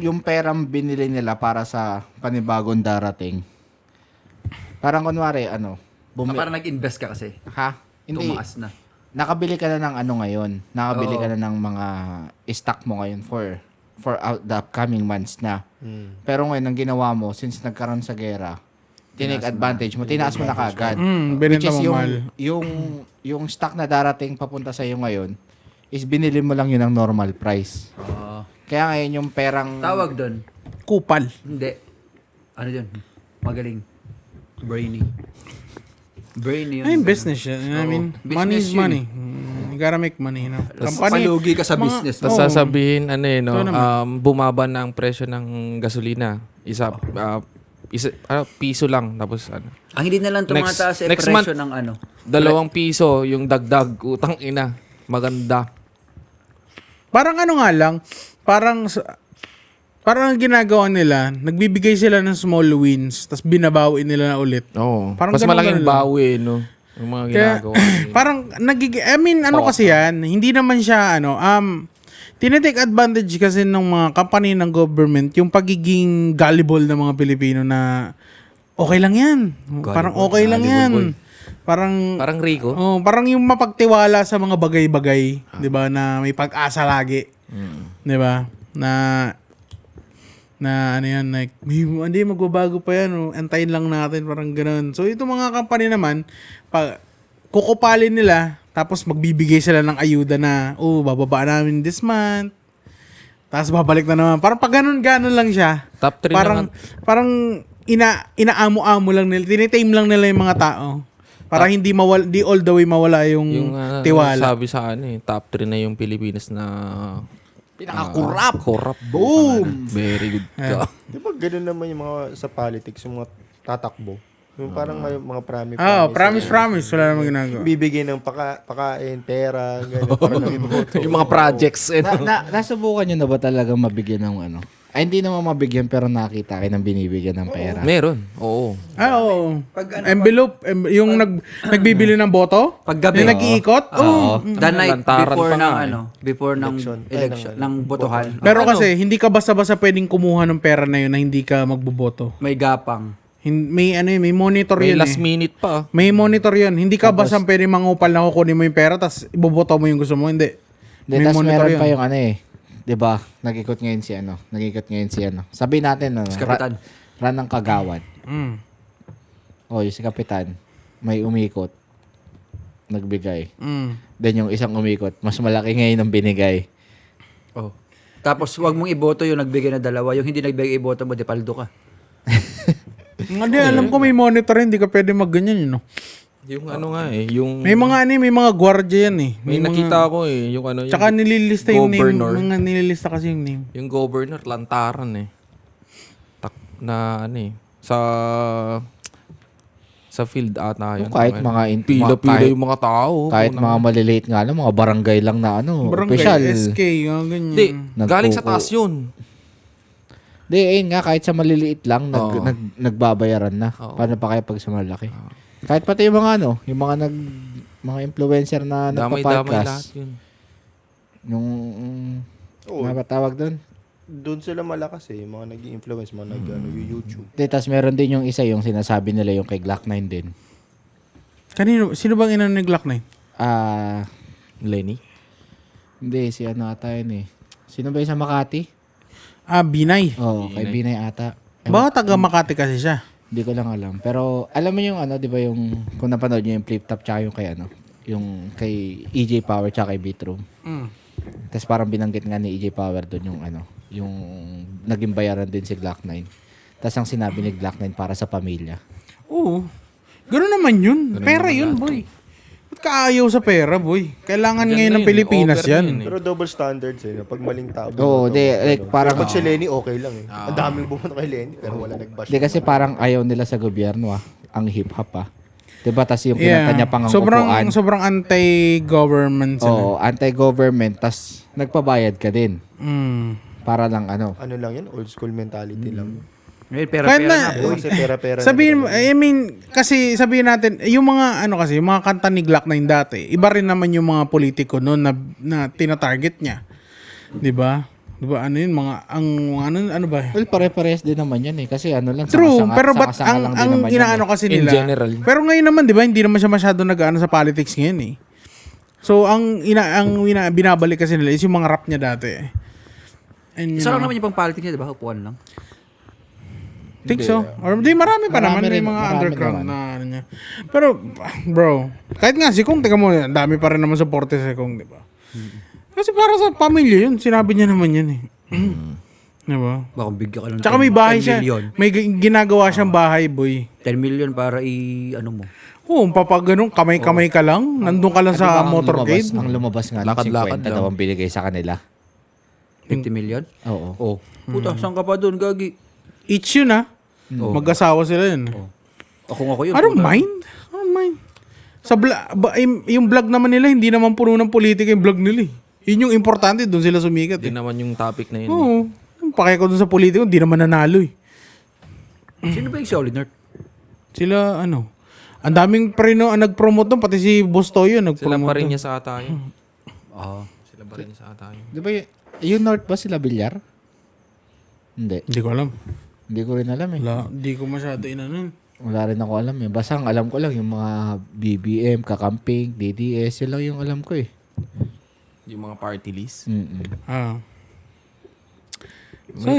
yung perang binili nila para sa panibagong darating. Parang kunwari Parang nag-invest ka kasi. ha? Hindi. Tumaas na. Nakabili ka na ng ngayon. Nakabili ka na ng mga stock mo ngayon for the upcoming months na. Pero ngayon, ang ginawa mo, since nagkaroon sa gera, tinake advantage mo, tinaas mo na kagad. Which Binenta is mo mahal. yung stock na darating papunta sa iyo ngayon, is binili mo lang yun ng normal price. Kaya ngayon yung perang... Tawag doon. Kupal. Hindi. Ano yun? Magaling. Brainy. Brainy yun. Ay, business yun. I mean, Business money is yun. money. You gotta make money, Palugi ka sa business. Tapos sasabihin, Ito naman. bumaba na ang presyo ng gasolina. Piso lang. Tapos Ang hindi na lang tumataas Next presyo month. ng ano. 2 piso yung dagdag. Utang ina. Maganda. Parang nga lang, parang ang ginagawa nila, nagbibigay sila ng small wins, tapos binabawi nila na ulit. Oo. Parang Mas ganun malaking lang. bawi, no? Yung mga Kaya, ginagawa. parang kasi yan, hindi naman siya, tinitake advantage kasi ng mga company ng government, yung pagiging gullible ng mga Pilipino na, okay lang yan. Parang okay lang yan. Parang Rico. Parang yung mapagtiwala sa mga bagay-bagay, 'di ba, na may pag-asa lagi. 'Di ba? Na ano yan, like, hindi magbabago pa yan, antayin lang natin, parang ganoon. So ito mga company naman, kukupalin nila, tapos magbibigay sila ng ayuda na, bababa namin this month. Tapos babalik na naman. Parang pag ganun-ganon lang siya. Top 3 Parang inaamo-amo lang nila, tinitame lang nila yung mga tao. Para hindi all the way mawala yung tiwala. Sabi sa top 3 na yung Pilipinas na Pinaka-corrupt. corrupt. Boom! Very good ka. Di ba ganun naman yung mga sa politics, yung mga tatakbo? Yung parang may mga Promise. Wala namang ginagawa. Bibigyan ng pakain, pera, gano'n. Para lang iboto. Yung mga projects. Nasubukan nyo na ba talaga mabigyan ng Ay, hindi naman mabigyan pero nakita kayo ng binibigyan ng pera. Meron. Oo. Oo. Envelope. Yung nagbibili ng boto? Paggabi. Yung nag-iikot? Oo. The night Lantaran before pa nga ng before ng election, ng botohan. Pero kasi, hindi ka basta-basta pwedeng kumuha ng pera na yun na hindi ka magboboto. May gapang. May monitor May yun last eh. minute pa. May monitor yun. Hindi ka basta pwedeng mangupal na kukunin mo yung pera tapos iboboto mo yung gusto mo. Hindi. Tapos meron pa yung 'di ba? Nag-ikot ngayon si Sabihin natin Si Kapitan. Ran ng Kagawad. Yung si Kapitan may umikot nagbigay. Then yung isang umikot, mas malaki ngayon ang binigay. Oh. Tapos wag mong iboto yung nagbigay na 2, yung hindi nagbigay iboto mo, depaldo ka. Hindi, alam ko may monitor, hindi ka pwede magganyan yun. Yung yung... May mga gwardiya yan eh. May nakita ako yung yung Tsaka nililista yung name. governor. Nililista kasi yung name. Yung governor, lantaran sa Sa field ata yun. Kahit mga Pila-pila kahit- yung mga tao. Kahit mga maliliit nga lang, mga barangay lang na Barangay, official. SK, ganyan. Hindi, Nagpupo. galing sa taas yun. Hindi, ayun nga, kahit sa maliliit lang, Oo. nagbabayaran na. Oo. Paano pa kaya pag sa malaki? Kahit pati yung mga yung mga influencer na Damay-damay lahat nagpa-podcast. yun. Yung, Oo. ano ba tawag doon? Doon sila malakas yung mga nag-influence, mga nag-YouTube. Tapos meron din yung isa, yung sinasabi nila yung kay Glock 9 din. Kanino? Sino bang ina ni Glock 9? Lenny? Hindi, si ano ata yun eh. Sino ba yung sa Makati? Binay. Oo, kay Binay ata. Baka taga Makati kasi siya. Hindi ko lang alam. Pero alam mo yung di ba yung, kung napanood nyo yung flip top tsaka yung kay yung kay EJ Power tsaka kay Beatroom. Tapos parang binanggit nga ni EJ Power doon yung naging bayaran din si Glock 9. Tapos ang sinabi ni Glock 9 para sa pamilya. Oo. Gano'n naman yun. Pera yun, boy. Ba't kaayaw sa pera, boy? Kailangan Diyan ngayon na ng yun, Pilipinas over na yan. yun eh. Pero double standards pag maling tao. Oo, like parang Pag si Lenny, okay lang Ang daming bumunta kay Lenny, pero wala nag-bash. Hindi kasi parang ayaw nila sa gobyerno ang hip-hop Diba? Tapos yung kinanta niya pang upuan. Sobrang anti-government sila. Oo, anti-government. Tapos nagpabayad ka din. Para lang Ano lang yan, old school mentality lang. Eh, Kahit pera-pera na, na, boy. Kasi pera-pera. sabihin, I mean, kasi sabihin natin, yung mga, yung mga kanta ni Glock 9 dati, iba rin naman yung mga politiko noon na tina-target niya. Di ba? Di ba, ano yun, mga, ano ba? Well, pare-parehas din naman yan eh. Kasi ano lang, True, sanga-sanga- pero ba't sanga-sanga lang din ang naman yan inaano eh. kasi In nila? general. Pero ngayon naman, di ba, hindi naman siya masyado nag-ano sa politics ngayon eh. So, ang binabalik kasi nila is yung mga rap niya dati. And, Isa lang naman yung pang politics niya, di ba? Upuan lang. think so. Or di marami pa Marami naman rin, may mga marami underground naman. na ano niya. Pero bro, kahit nga si Kung, teka mo, ang dami pa rin naman supporte si Kung, di ba? Kasi para sa pamilya yun, sinabi niya naman yan eh. Di ba? Baka bigyan ka lang ng Tsaka may bahay 10 siya. million. May ginagawa siyang bahay, boy. 10 million para ano mo. Oo, papag ganun, kamay-kamay ka lang, nandun ka lang sa Di ba motorcade. Ang lumabas nga ng Lakad-lakad 50 daw ang binigay sa kanila. 50 million? Oo. Oh. Puta, saan ka pa doon, gagi? Each yun ah. Mag-asawa sila yun. Ako yun. I don't puta. mind. I don't mind. Sa yung vlog naman nila, hindi naman puno ng politika yung vlog nila eh. Yun yung importante, doon sila sumikat Di eh. naman yung topic na yun. Oo. Yung pakay ko doon sa politiko, hindi naman nanalo eh. Sino ba yung Solid Nerd? Sila ang daming preno ang nag-promote doon, pati si Boss Toyo Sila nag-promote pa rin doon. niya sa ata yun. Ah. Sila pa rin niya sa ata yun. Di ba yung North ba sila Bilyar? Hindi. Hindi ko alam. Hindi ko rin alam eh. Wala, hindi ko masyado inanon. Wala rin ako alam eh. Basta ang alam ko lang yung mga BBM, kakamping, DDS, yun lang yung alam ko eh. Yung mga party list. Mm-mm.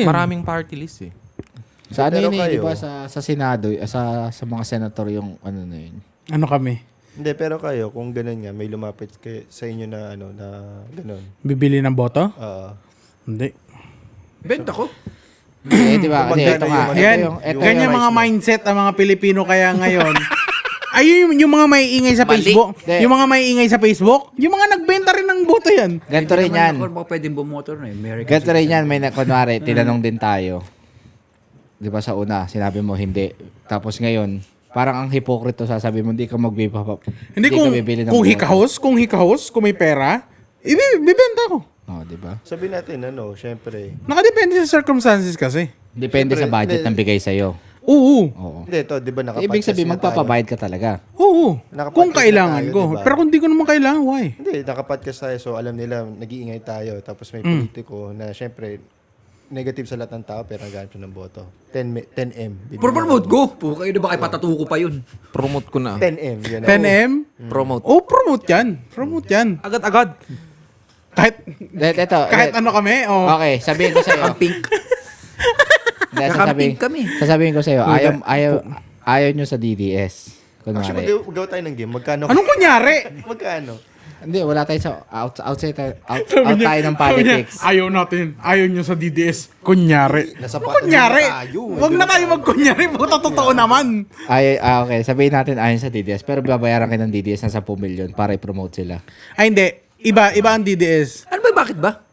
Maraming party list eh. Sa ano Pero yun eh, di kayo- ba sa Senado, sa mga senator yung ano na yun. Ano kami? Hindi, pero kayo, kung ganun nga, may lumapit sa inyo na na ganun. Bibili ng boto? Hindi. Benta ko. Di ba? Hindi, ito Kumbaga, nga. yung- Ayan, ito ganyan yung- mga mindset ang mga Pilipino kaya ngayon. Ayun yung mga maiingay sa Facebook. Hindi. Yung mga maiingay sa Facebook. Yung mga nagbenta rin ng boto yan. Ganito rin yan. Ako baka pwedeng bumotor na eh. American Ganito rin yan. May kunwari, tinanong din tayo. Di ba sa una, sinabi mo hindi. Tapos ngayon, parang ang hipokrito sasabi mo, hindi ka Hindi kung, ka bibili ng kung boto. hikahos, kung may pera, ibibenta ko. Oh, di ba? Sabi natin, syempre. Nakadepende sa circumstances kasi. Depende sa Siyempre, budget hindi. ng bigay sa'yo. Oo. Oo. Hindi, di ba nakapodcast Ibig sabihin, na tayo? magpapabayad ka talaga. Oo. Nakapodcast Kung na kailangan tayo, ko. diba? Pero kung di ko naman kailangan, why? Hindi, nakapodcast tayo, so alam nila, nag-iingay tayo. Tapos may politiko na syempre, negative sa lahat ng tao, pero naghanap siya ng boto. 10M. Promote ko. Puka yun, baka ipatatuko pa yun. Promote ko na. 10M. Yun. 10M? Promote. Oh, promote yan. Promote yan. Agad-agad. Kahit ano kami, oh. Okay, sabihin ko sa'yo. Ang pink. Hindi, Kakamping kami. Sasabihin ko sa'yo, ayaw nyo sa DDS. Actually, Kunwari. magawa tayo ng game. Magkano? Anong kunyari? Magkano? Hindi, wala tayo sa outside tayo, out tayo ng politics. Ayaw natin. Ayaw nyo sa DDS. Kunyari. Nasa Ano pato kunyari? na tayo. Huwag na tayo magkunyari. Puta, totoo naman. Okay, sabihin natin ayon sa DDS, pero babayaran kayo ng DDS ng 10 million para i-promote sila. Ay, hindi. Iba ang DDS. Ano ba, bakit ba?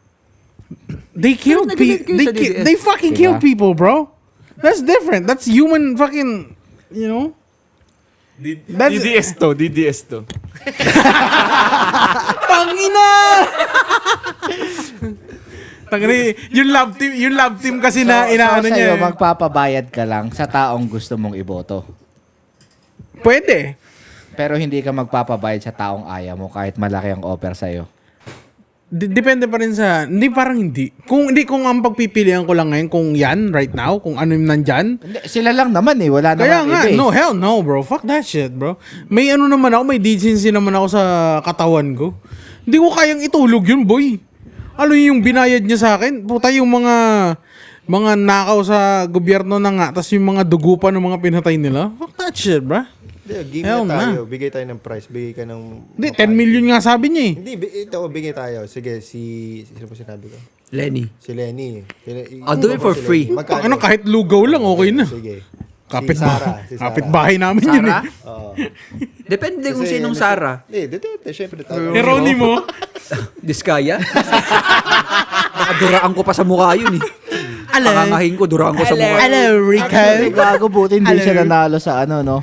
They kill Pero people. nagalit kayo sa DDS. They fucking Diba? kill people, bro. That's different. That's human fucking, you know? DDS to. Tangina! Tangina, yung love team kasi na inaano so niya. sa'yo, magpapabayad ka lang sa taong gusto mong iboto. Pwede. Pero hindi ka magpapabayad sa taong ayaw mo kahit malaki ang offer sa'yo. Depende pa rin sa... Hindi, parang hindi. Kung ang pagpipilian ko lang ngayon, kung yan, right now, kung ano yung nandyan. Hindi, sila lang naman eh. Wala Kaya naman nga, iba eh. no, hell no, bro. Fuck that shit, bro. May ano naman ako, may decency naman ako sa katawan ko. Hindi ko kayang itulog yun, boy. Ano yung binayad niya sa akin? Puta, yung mga nakaw sa gobyerno na nga, tas yung mga dugo pa ng mga pinatay nila. Fuck that shit, bro. Give Hell na tayo. Bigay tayo ng price. Bigay ka ng... Hindi, 10 million nga sabi niya eh. Hindi, ito, bigay tayo. Sige, sino po sinabi ko? Lenny. Si Lenny. I'll do it for free. Ano, kahit lugaw lang, okay na. Sige. Kapit Si Sarah. Kapit-bahay namin yun eh. Oo. Depende kung Kasi sinong nasa- Sarah. Hindi, dito, syempre tayo. Geronimo. Diskaya. Nakaduraan ko pa sa mukha yun eh. Pakangahin ko, duraan ko sa mukha. Hello, Rico. Actually, gago buti hindi siya nanalo sa ano, no?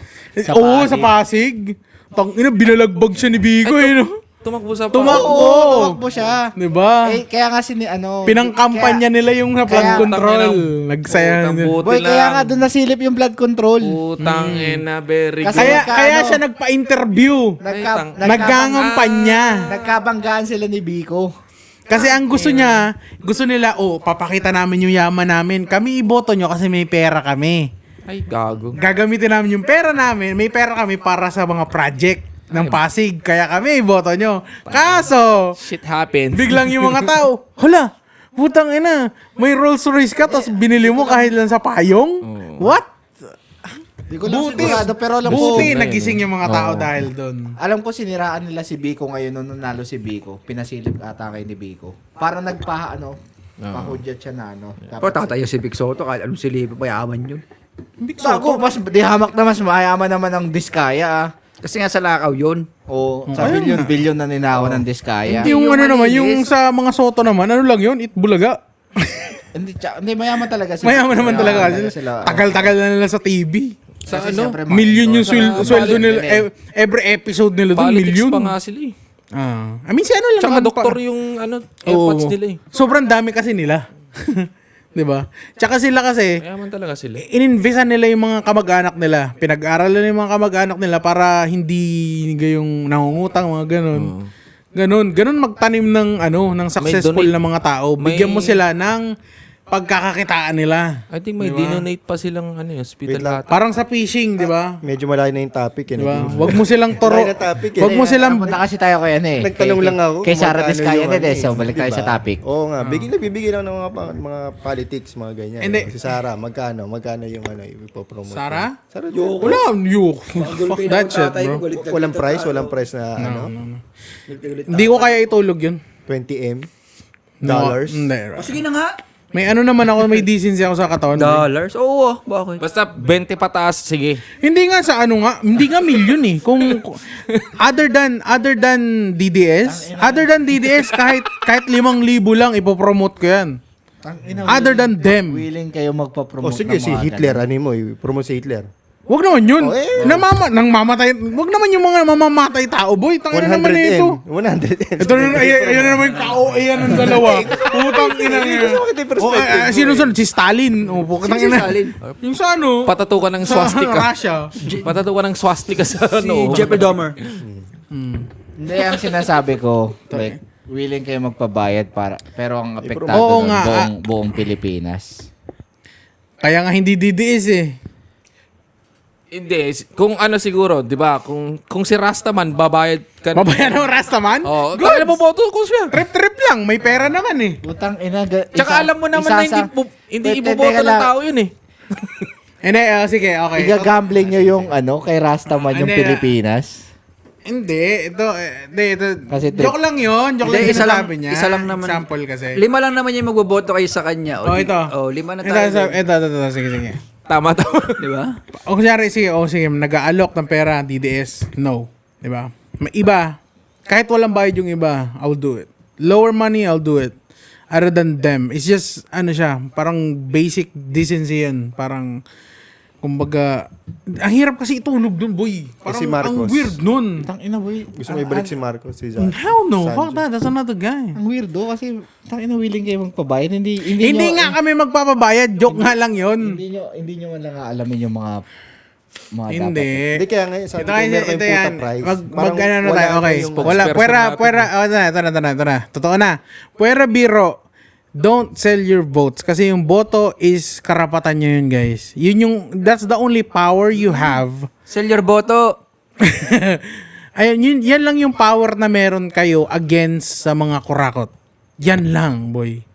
Oo, sa Pasig. Tangina, binalagbag siya ni Bigo eh, no? Tumakbo sa Tumakbo siya. Diba? Eh, kaya nga ano... Pinangkampanya nila yung sa kaya- blood control. Tangina. Nagsaya Putang nila. buti Boy, kaya lang. nga doon nasilip yung blood control. Putang ina, very Kasi- good. Kaya siya nagpa-interview. Nagkangampanya. Nagkabanggaan sila ni Biko. Kasi ang gusto nila, papakita namin yung yaman namin. Kami iboto nyo kasi may pera kami. Ay, gago. Gagamitin namin yung pera namin. May pera kami para sa mga project ng Pasig. Kaya kami iboto nyo. Kaso, Shit happens. biglang yung mga tao, hala, putang ina, may Rolls Royce ka tapos binili mo kahit lang sa payong? What? Di ko lang sigurado, pero alam ko... Buti nagising yung mga tao dahil doon. Alam ko siniraan nila si Biko ngayon nung nanalo si Biko. Pinasilip ata kay ni Biko. Parang pahudyat siya na Pero tatayo si Vic Soto, kahit anong silipin, mayaman yun. Bago, mas di hamak na mas mayaman naman ng Diskaya. Kasi nga sa lakaw yun. O sa bilyon na ninawa ng Diskaya. Yung ano naman, malinis. yung sa mga Soto naman, ano lang yun? Itbulaga. Hindi mayaman talaga sila. Mayaman naman talaga sila. sila. Tagal-tagal na nila sa TV. Sa Kasi ano? siyempre, Million yung Sa sweldo nila. balik- Every episode nila doon, Politics million. pa nga sila eh. I mean, si ano lang. Tsaka naman doktor pa. yung airpods nila eh. Sobrang dami kasi nila. 'Di ba? Tsaka sila kasi, Mayaman talaga sila. ininvestan nila yung mga kamag-anak nila. Pinag-aralan nila yung mga kamag-anak nila para hindi gayong nangungutang, mga ganun. Ganun magtanim ng ng successful donate. na mga tao. Bigyan mo sila ng pagkakakitaan nila. I think may dinonate pa silang hospital Wait lang. lahat. Parang sa fishing, 'di ba? Medyo malayo na yung topic. Di ba? Wag mo silang toro. Malayo na topic eh. Wag mo silang Punta kasi tayo kay ano eh. Nagtanong lang ako Kay kung Sarah magkano Diskaya yung din eh. ano So, eh. balik tayo Diba? sa topic. Oo nga, nagbibigay lang ng mga politics, mga ganyan. Hindi. Si Sarah, magkano yung ipopromote? Sarah? Sarah, Wala, fuck that shit, bro. walang price na Hindi ko kaya itulog 'yun. 20M dollars. Hindi. Sige na nga. May ano naman ako, may decency ako sa katawan. Dollars? Oo, bakit? Basta 20 pataas, sige. Hindi nga sa hindi nga million eh. Kung other than DDS, kahit 5,000 lang ipopromote ko 'yan. Other than them. Willing kayo magpa-promote Sige, ng si mga Hitler, ano mo, promote si Hitler. Wag naman yun. Nangmamatay. Wag naman yung mga mamamatay tao, boy. Tangina naman na ito. 100M. Ito na, ayan na naman yung ka-OA ng dalawa. Putang ina niya. Gusto ko kita yung perspective mo Sino sunod? Si Stalin. O, putang ina. Stalin? Yung sa ano? Patatukan ng Sa swastika. Russia. Patatukan ng swastika sa Si ano. Jeffrey Dahmer. Hindi, ang sinasabi ko, like, willing kayo magpabayad pero ang apektado Oo nun, nga, buong Pilipinas. Kaya nga hindi DDS eh. Hindi, kung siguro, 'di ba? Kung si Rastaman babayad ka. Babayan ng Rastaman? Oh, Good. kaya mo boto ko siya. Trip lang. May pera naman eh. Putang ina. Tsaka alam mo naman na hindi iboboto ng tao 'yun eh. Hindi, sige, okay. Iga-gambling nyo yung kay Rastaman yung Hindi, Pilipinas. Hindi, ito. Kasi Joke lang yun. Joke lang Hindi, yung sinabi niya. isa lang naman. Example kasi. 5 lang naman yung magboboto kayo sa kanya. Oh, ito. 5 na tayo. Ito. Sige. Tama. Di ba? O kunyari, sige, nag-aalok ng pera, DDS, no. Diba? May iba, kahit walang bayad yung iba, I'll do it. Lower money, I'll do it. Other than them. It's just, siya, parang basic decency yun. Parang, Kumbaga, ang hirap kasi itunog dun, boy. Parang Si Marcos. ang weird nun. Tangina boy. Gusto mo ibalik si Marcos, si Hell no, Sanjo. fuck that. That's another guy. Ang weirdo kasi tangina willing kayo magpabayad. Hindi Hindi nyo, nga kami magpapabayad. Joke nga lang yun. Hindi nyo man lang alamin yung mga Hindi. Hindi kaya nga, sabi ko, meron kayong puta price. Mag ano na wala tayo, okay. yung- Wala, ito na. Totoo na. Puwera biro, don't sell your votes. Kasi yung boto is karapatan nyo yun, guys. That's the only power you have. Sell your boto. Ayun, yan lang yung power na meron kayo against sa mga kurakot. Yan lang, boy.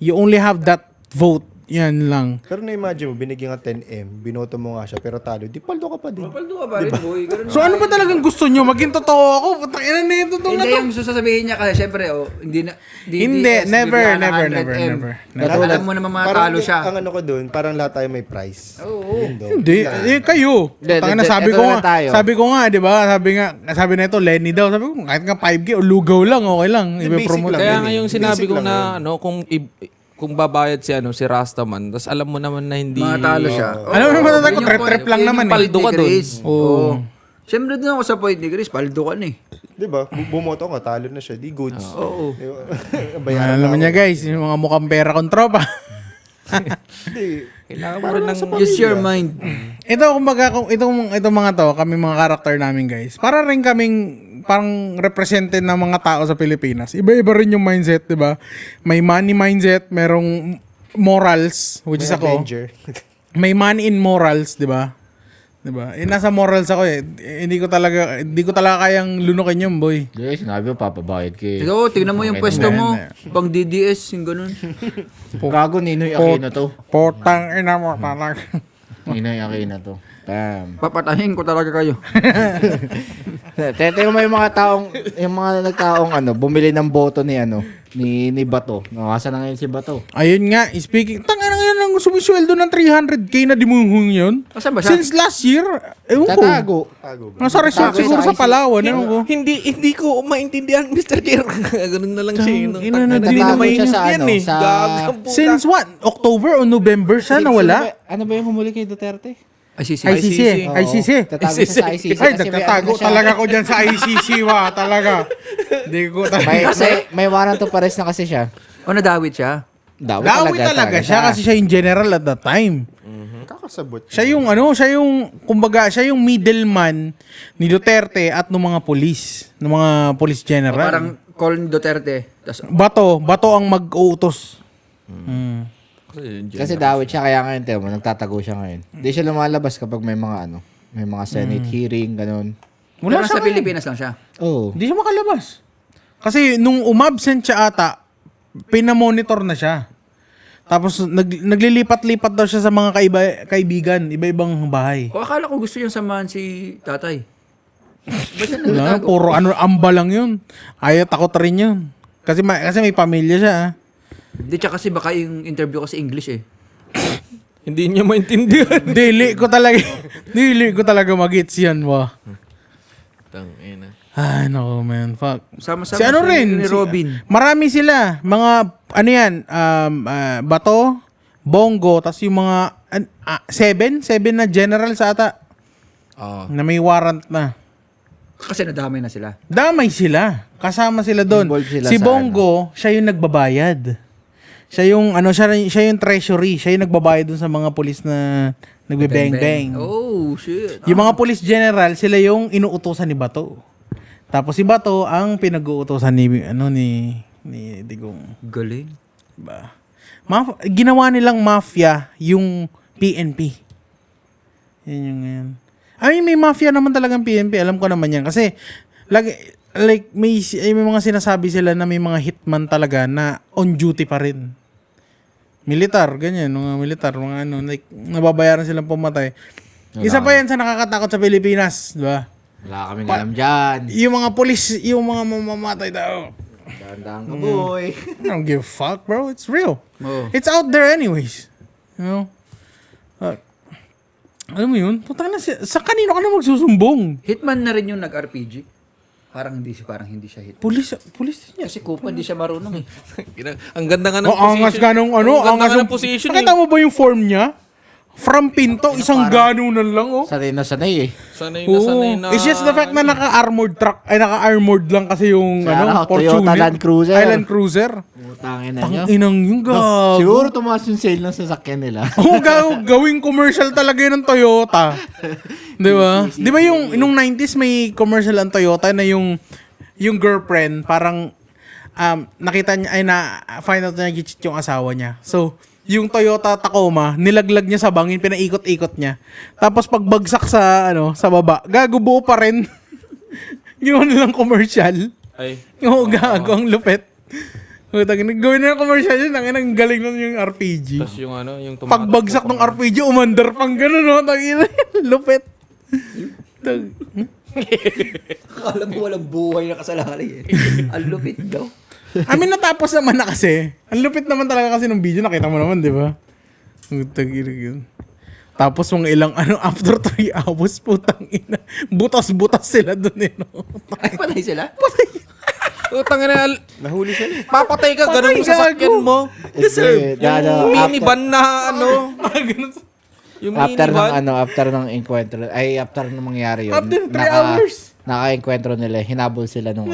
You only have that vote. Yan lang. Pero na-imagine mo, binigyan ka 10M, binoto mo nga siya, pero talo, di paldo ka pa din. Paldo ka pa rin, boy. Ganun So ano ba talagang gusto nyo? Maging totoo ako? Putang ina na ito na Hindi to. yung sasabihin niya kasi syempre hindi na Hindi, DDS, never. bigla na 100M. Alam mo naman mga Parang talo siya. Ang ano ko doon, parang lahat tayo may price. Oo. Yun doon. Hindi, kayo. Tangina, sabi ito ko na nga, tayo. sabi ko nga, 'di ba? Sabi na ito Lenny daw. Sabi ko kahit nga 5K o lugaw lang, okay lang. Basic I-promote. lang. Kaya yun nga eh. yung sinabi Basic ko lang na ano kung babayad si Rastaman, tapos alam mo naman na hindi Mga talo siya. Alam mo naman Oo, talaga, yun yung trip-trip point- lang yun yung naman eh. point Paldo ni ka dun. Chris. Oo. Oo. Siyempre din ako sa point ni Chris, paldo ka na eh. Di ba? Bumoto ka, talo na siya. Di goods. Oo. Di ba? Alam Bayaran naman na niya guys, yung mga mukhang pera kong tropa. Hindi. kailangan mo rin ng Use your mind. Ito kumbaga kung itong mga to, kami mga karakter namin guys. Para rin kaming parang represented ng mga tao sa Pilipinas. Iba-iba rin yung mindset, 'di ba? May money mindset, merong morals, which is May ako. Avenger. May money in morals, 'di ba? 'Di ba? Nasa morals ako eh. Hindi ko talaga kayang lunukin yun, boy. Guys, sinabi mo papabayad kayo. Ikaw, tingnan mo yung pwesto mo. Pang DDS, yung ganun. Gago Ninoy Aquino to. Potang ina mo talaga. Ninoy Aquino to. Bam. Papatahin ko talaga kayo. Tete mo yung mga nagtaong bumili ng boto ni Bato. Nakasa na ngayon si Bato. Ayun nga, speaking, tangina ngayon ang sumisweldo ng 300k na dimuhong yun. Asan ba siya? Since last year, ewan ko. Tatago. Tago ba? Nasa resort Tatago siguro sa sa Palawan, ewan ko. hindi ko maintindihan, Mr. Jer. Ganun na lang siya. Tang- ina na, di na Tatago siya sa maintindihan eh. sa... Since what? October o November siya nawala? Ano ba yung humuli kay Duterte? ICC. ICC. Oo. ICC. Tatago siya sa ICC. Ay, kasi may nagtatago ano siya. talaga ko dyan sa ICC, wa. Talaga. Hindi ko talaga. May warrant of arrest na kasi siya. O nadawit siya. Dawit talaga siya kasi siya yung general at that time. Kakasabot. Siya yung middleman ni Duterte at ng mga police, ng mga police general. Parang call ni Duterte. Tas, Bato ang mag-uutos. Kasi dawit siya, kaya ngayon, Teo, nagtatago siya ngayon. Hindi siya lumalabas kapag may mga may mga Senate hearing, ganun. Wala Wala siya sa Pilipinas lang siya. Oo. Hindi siya makalabas. Kasi nung umabsent siya ata, pinamonitor na siya. Tapos naglilipat-lipat daw siya sa mga kaibigan, iba-ibang bahay. O akala ko gusto yung samahan si tatay. Ba't siya Wala, nagtatago? puro amba lang yun. Ayaw takot rin yun. Kasi may pamilya siya. Hindi siya kasi baka yung interview kasi English eh. Hindi niya maintindihan. Dili ko talaga mag-gets yan, wa. Tangina. Ay, no, man. Fuck. Sama-sama Si ano siya rin? ni Robin. Marami sila. Mga, Bato, Bongo, tas yung mga, 7 na general sa ata. Na may warrant na. Kasi nadamay na sila. Damay sila. Kasama sila doon. Involved sila Si sa Bongo, siya yung nagbabayad. Siya yung treasury. Siya yung nagbabayad doon sa mga polis na nagbe-bang-bang. Oh, shit. Yung mga police general, sila yung inuutosan ni Bato. Tapos si Bato ang pinag-uutosan ni Digong. Galing. Ba? Ginawa nilang mafia yung PNP. Yan yung yan. I mean, may mafia naman talagang PNP. Alam ko naman yan. Kasi, may mga sinasabi sila na may mga hitman talaga na on duty pa rin. Militar, ganyan. Mga militar, mga nababayaran silang pumatay. Isa pa yan sa nakakatakot sa Pilipinas. Diba? Wala kaming alam dyan. Yung mga polis, yung mga mamamatay daw. Dahan-dahan ka, boy. I don't give a fuck, bro. It's real. Oh. It's out there anyways. You know? Alam mo yun? Putang na sa kanino ka na magsusumbong? Hitman na rin yung nag-RPG. Parang hindi siya hit. Pulis niya. Kasi Kupa hindi siya marunong eh. Ang ganda nga ng Angas ka nung Ang ganda angas nga ng ng position. Nakita mo ba yung form niya? From pinto, isang ganunan lang, oh. Sanay na sanay eh. Sanay na sanay na. It's just the fact na naka-armored truck, ay naka-armored lang kasi yung, Sana, Fortuner. Toyota Land Cruiser. Land Cruiser. Putangin na nyo. Inang yung gago. Siguro tumaas yung sale ng sasakyan nila. Oo, gawing commercial talaga yun ng Toyota. Di ba? Di ba yung, nung 90s may commercial ang Toyota na yung girlfriend, parang, nakita niya, ay find out na nag-cheat yung asawa niya. So, yung Toyota Tacoma, nilaglag niya sa bangin, pinaikot-ikot niya. Tapos pagbagsak sa, sa baba, gago buo pa rin. Ginawa nilang commercial. Ay. Oo, gago, ang lupet. Gawin na yung commercial yun, ang galing nun yung RPG. Tapos yung yung Pagbagsak ng RPG, umandar pang gano'n, no? Tangina, lupet. Akala mo walang buhay na kasalalay eh. Ang lupit daw. Natapos naman na kasi. Ang lupit naman talaga kasi ng video, nakita mo naman, di ba? Yun. Tapos mga ilang after 3 hours, putang ina. Butas-butas sila dun eh, no? Ay, patay sila? Utang na, Nahuli siya. papatay ka, ganun Patay, yung sasakyan gago. mo. Deserve. Yung minivan na yung After minivan. ng after ng encuentro, after ng mangyari yun. After 3 hours. Naka-encuentro nila, hinabol sila nung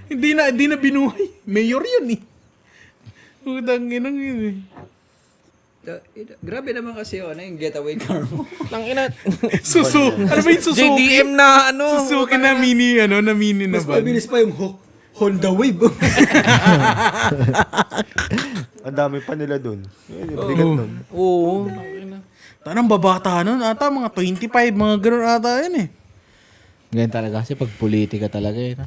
Hindi na binuhay. Mayor yun eh. Putang ina yun eh. Grabe naman kasi yung getaway car mo. Tangina. Susu. Ano ba yung Suzuki? JDM na Suzuki na mini, na mini na Mas van. mabilis pa yung Honda Wave. Ang dami pa nila dun. Bigat nun. Oo. Tanang babata nun, ata mga 25, mga ganun ata yan eh. Ganyan talaga kasi pag politika talaga eh. No?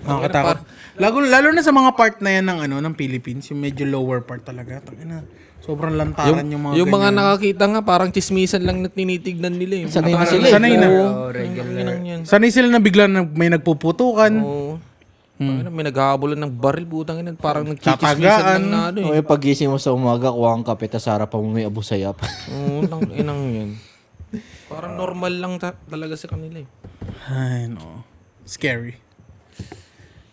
Nakakatakot. Lalo na sa mga part na yan ng Philippines, yung medyo lower part talaga. Tangina. Sobrang lantaran yung mga Yung mga ganyan. nakakita nga, parang chismisan lang na tinitignan nila eh. Sanay na sila. Sanay na. Yan. Sanay sila na bigla na may nagpuputukan. Oo. May naghahabulan ng baril, butang ina. Parang nagchichismisan lang na O yung pagising mo sa umaga, kuha kang kape, tas harap mo may abusayap. Oo, inang yan. Parang normal lang talaga sa kanila eh. Ay, no. Scary.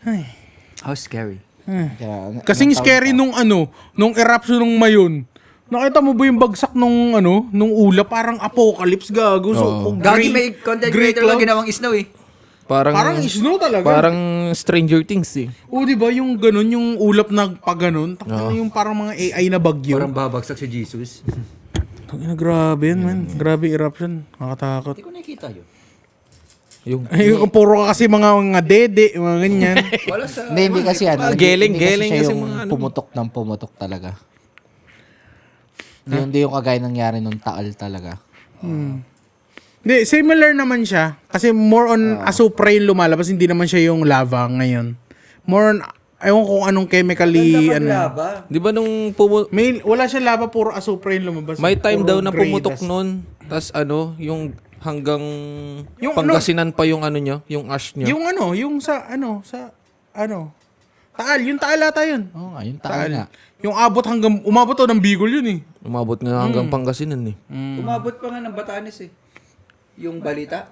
Ay. How scary. Kaya, Kasing scary nung eruption ng Mayon. Nakita mo ba yung bagsak nung ulap? Parang apocalypse, gago. So, Gagi may content creator lang ginawang snow eh. Parang snow talaga. Parang Stranger Things eh. O, di ba yung ganun, yung ulap na pag-ganon, yung parang mga AI na bagyo. Parang babagsak si Jesus. Tangina, grabe yan, man. Grabe eruption. Nakakatakot. Hindi ko nakikita yun. Yung puro ka kasi mga dede, mga ganyan. Wala sa... hindi kasi Geleng siya kasi yung mga pumutok talaga. Hindi yung kagaya nangyari nung Taal talaga. Hindi, similar naman siya. Kasi more on asupra yung lumalabas, hindi naman siya yung lava ngayon. More on, ewan kung anong chemically, Di ba nung wala siya lava, puro asupra yung lumabas. may time Puro daw na gray pumutok dust. nun. Tas yung hanggang Yung Pangasinan pa yung niya, yung ash niya. Yung Taal, yung Taal ata yun. Oo nga, yung Taal nga. Yung umabot to ng Bicol yun eh. Umabot nga hanggang Pangasinan eh. Umabot pa nga ng Batanes eh. Yung balita.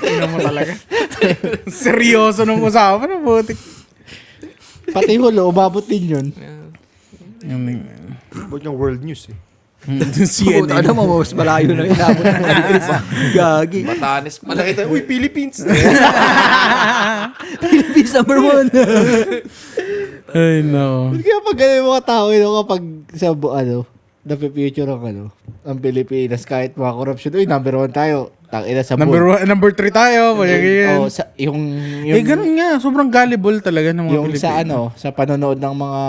Ino mo talaga. Seryoso nung usapan, butik. Pati hulo, umabot din yun. Ba't yung world news eh. Puta na mo, mas malayo na inabot ng Alicris. Gagi. Batanes pala. Nakita, uy, Philippines! Philippines number 1. Ay, no. Kaya pag ganun yung mga tao, kapag sa na-future ang Pilipinas, kahit mga corruption, number 1 tayo. Tangina sa Number 3 tayo. Oh, yung ganun nga. Sobrang gullible talaga ng mga yung Pilipino. sa panonood ng mga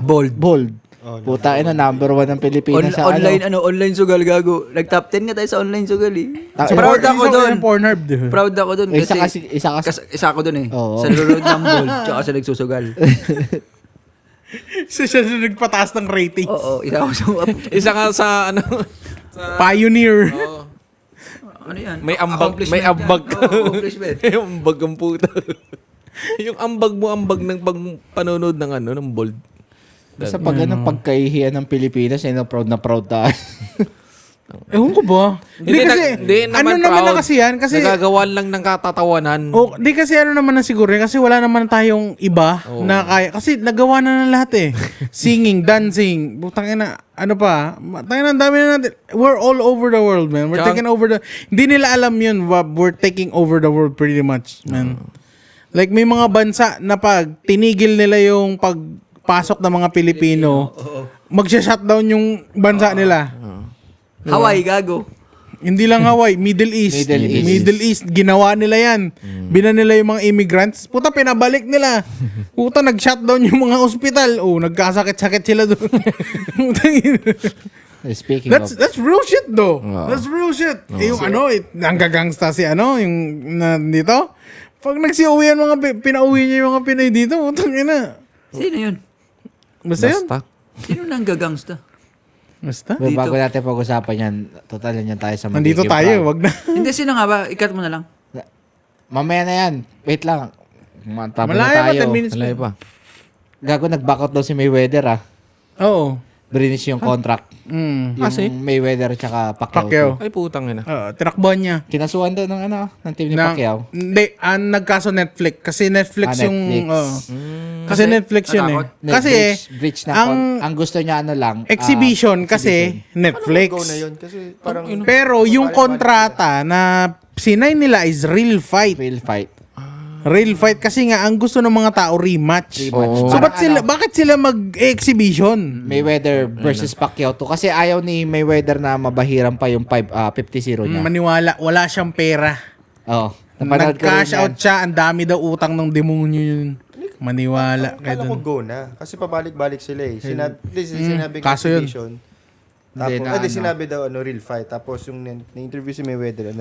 Bold. Puta number 1 ng Pilipinas sa Online sugal gago. Nag-top 10 nga tayo sa online sugal eh. Ta- Proud ako doon. Pornhub, diba? Proud ako doon kasi isa ako doon eh. Oo. Sa nanonood ng bold tsaka sa nagsusugal. Siya na nagpataas ng rating. Oo, isa ako sa Isa ka sa Pioneer. ano yan? May ambag, Accomplishment may ambag. yan. Oo, accomplishment. May ambag ang puta. Yung ambag ng panonood ng bold. sa pagkahihiyan ng Pilipinas, proud na proud tayo. Ewan ko ba? Hindi kasi, ano naman naman na proud. kasi yan? Kasi, Nagagawan lang ng katatawanan. di kasi ano naman na siguro yan, kasi wala naman tayong iba na kaya. Kasi nagawa na ng lahat eh. Singing, dancing, butang ina, ano pa, tangina, ang dami na natin. We're all over the world, man. We're Tsaka- taking over hindi nila alam yun, we're taking over the world pretty much, man. Like may mga bansa na pag tinigil nila yung pagpasok ng mga Pilipino, magsha-shutdown yung bansa nila. Hawaii, gago. Hindi lang Hawaii, Middle East. Middle East. Ginawa nila yan. Bina nila yung mga immigrants. Puta, pinabalik nila. Puta, nag-shutdown yung mga ospital. Oh, nagkasakit-sakit sila doon. Speaking That's real shit though. Oo. That's real shit. Yung nanggagangsta si yung dito. Pag nagsiuwi yan pinauwi niya yung mga Pinoy dito, putang ina. Sino yun? Basta yun. Basta. Sino nang gagangsta? Basta. Well, bago natin pag-usapan yan, totalan yan tayo sa Nandito magiging tayo, proud. wag na. Hindi, sino nga ba? Ikat mo na lang. Mamaya na yan. Wait lang. Tapos na Malaya pa, tayo. 10 minutes. Malay pa. Gago, nag-backout daw si Mayweather ah. Oo. Brinish yung contract. Mm. Yung Mayweather tsaka Pacquiao. Pacquiao. Ay, putang ina. Tinakbuhan niya. Kinasuhan daw ng team ni Pacquiao. Hindi, nagkaso Netflix. Kasi Netflix yung... Netflix. kasi Netflix yun eh. natakot? Kasi, Breach na ang gusto niya ano lang. exhibition kasi Netflix. Go na yun kasi parang Pero yung kontrata na sinay nila is real fight. real fight. Real fight kasi nga ang gusto ng mga tao rematch. Oo. So bakit sila mag-exhibition? Mayweather versus Pacquiao to. Kasi ayaw ni Mayweather na mabahiran pa yung 50-0 niya. Maniwala, wala siyang pera. Oo. Napanood ko rin Nag-cash yan. out siya, ang dami daw utang ng demonyo yun. Maniwala kayo Kala ko dun. go na. Kasi pabalik-balik sila eh. Sinabi Kaso yun. exhibition. Tapos, Hindi na, sinabi daw real fight. Tapos yung na-interview si Mayweather,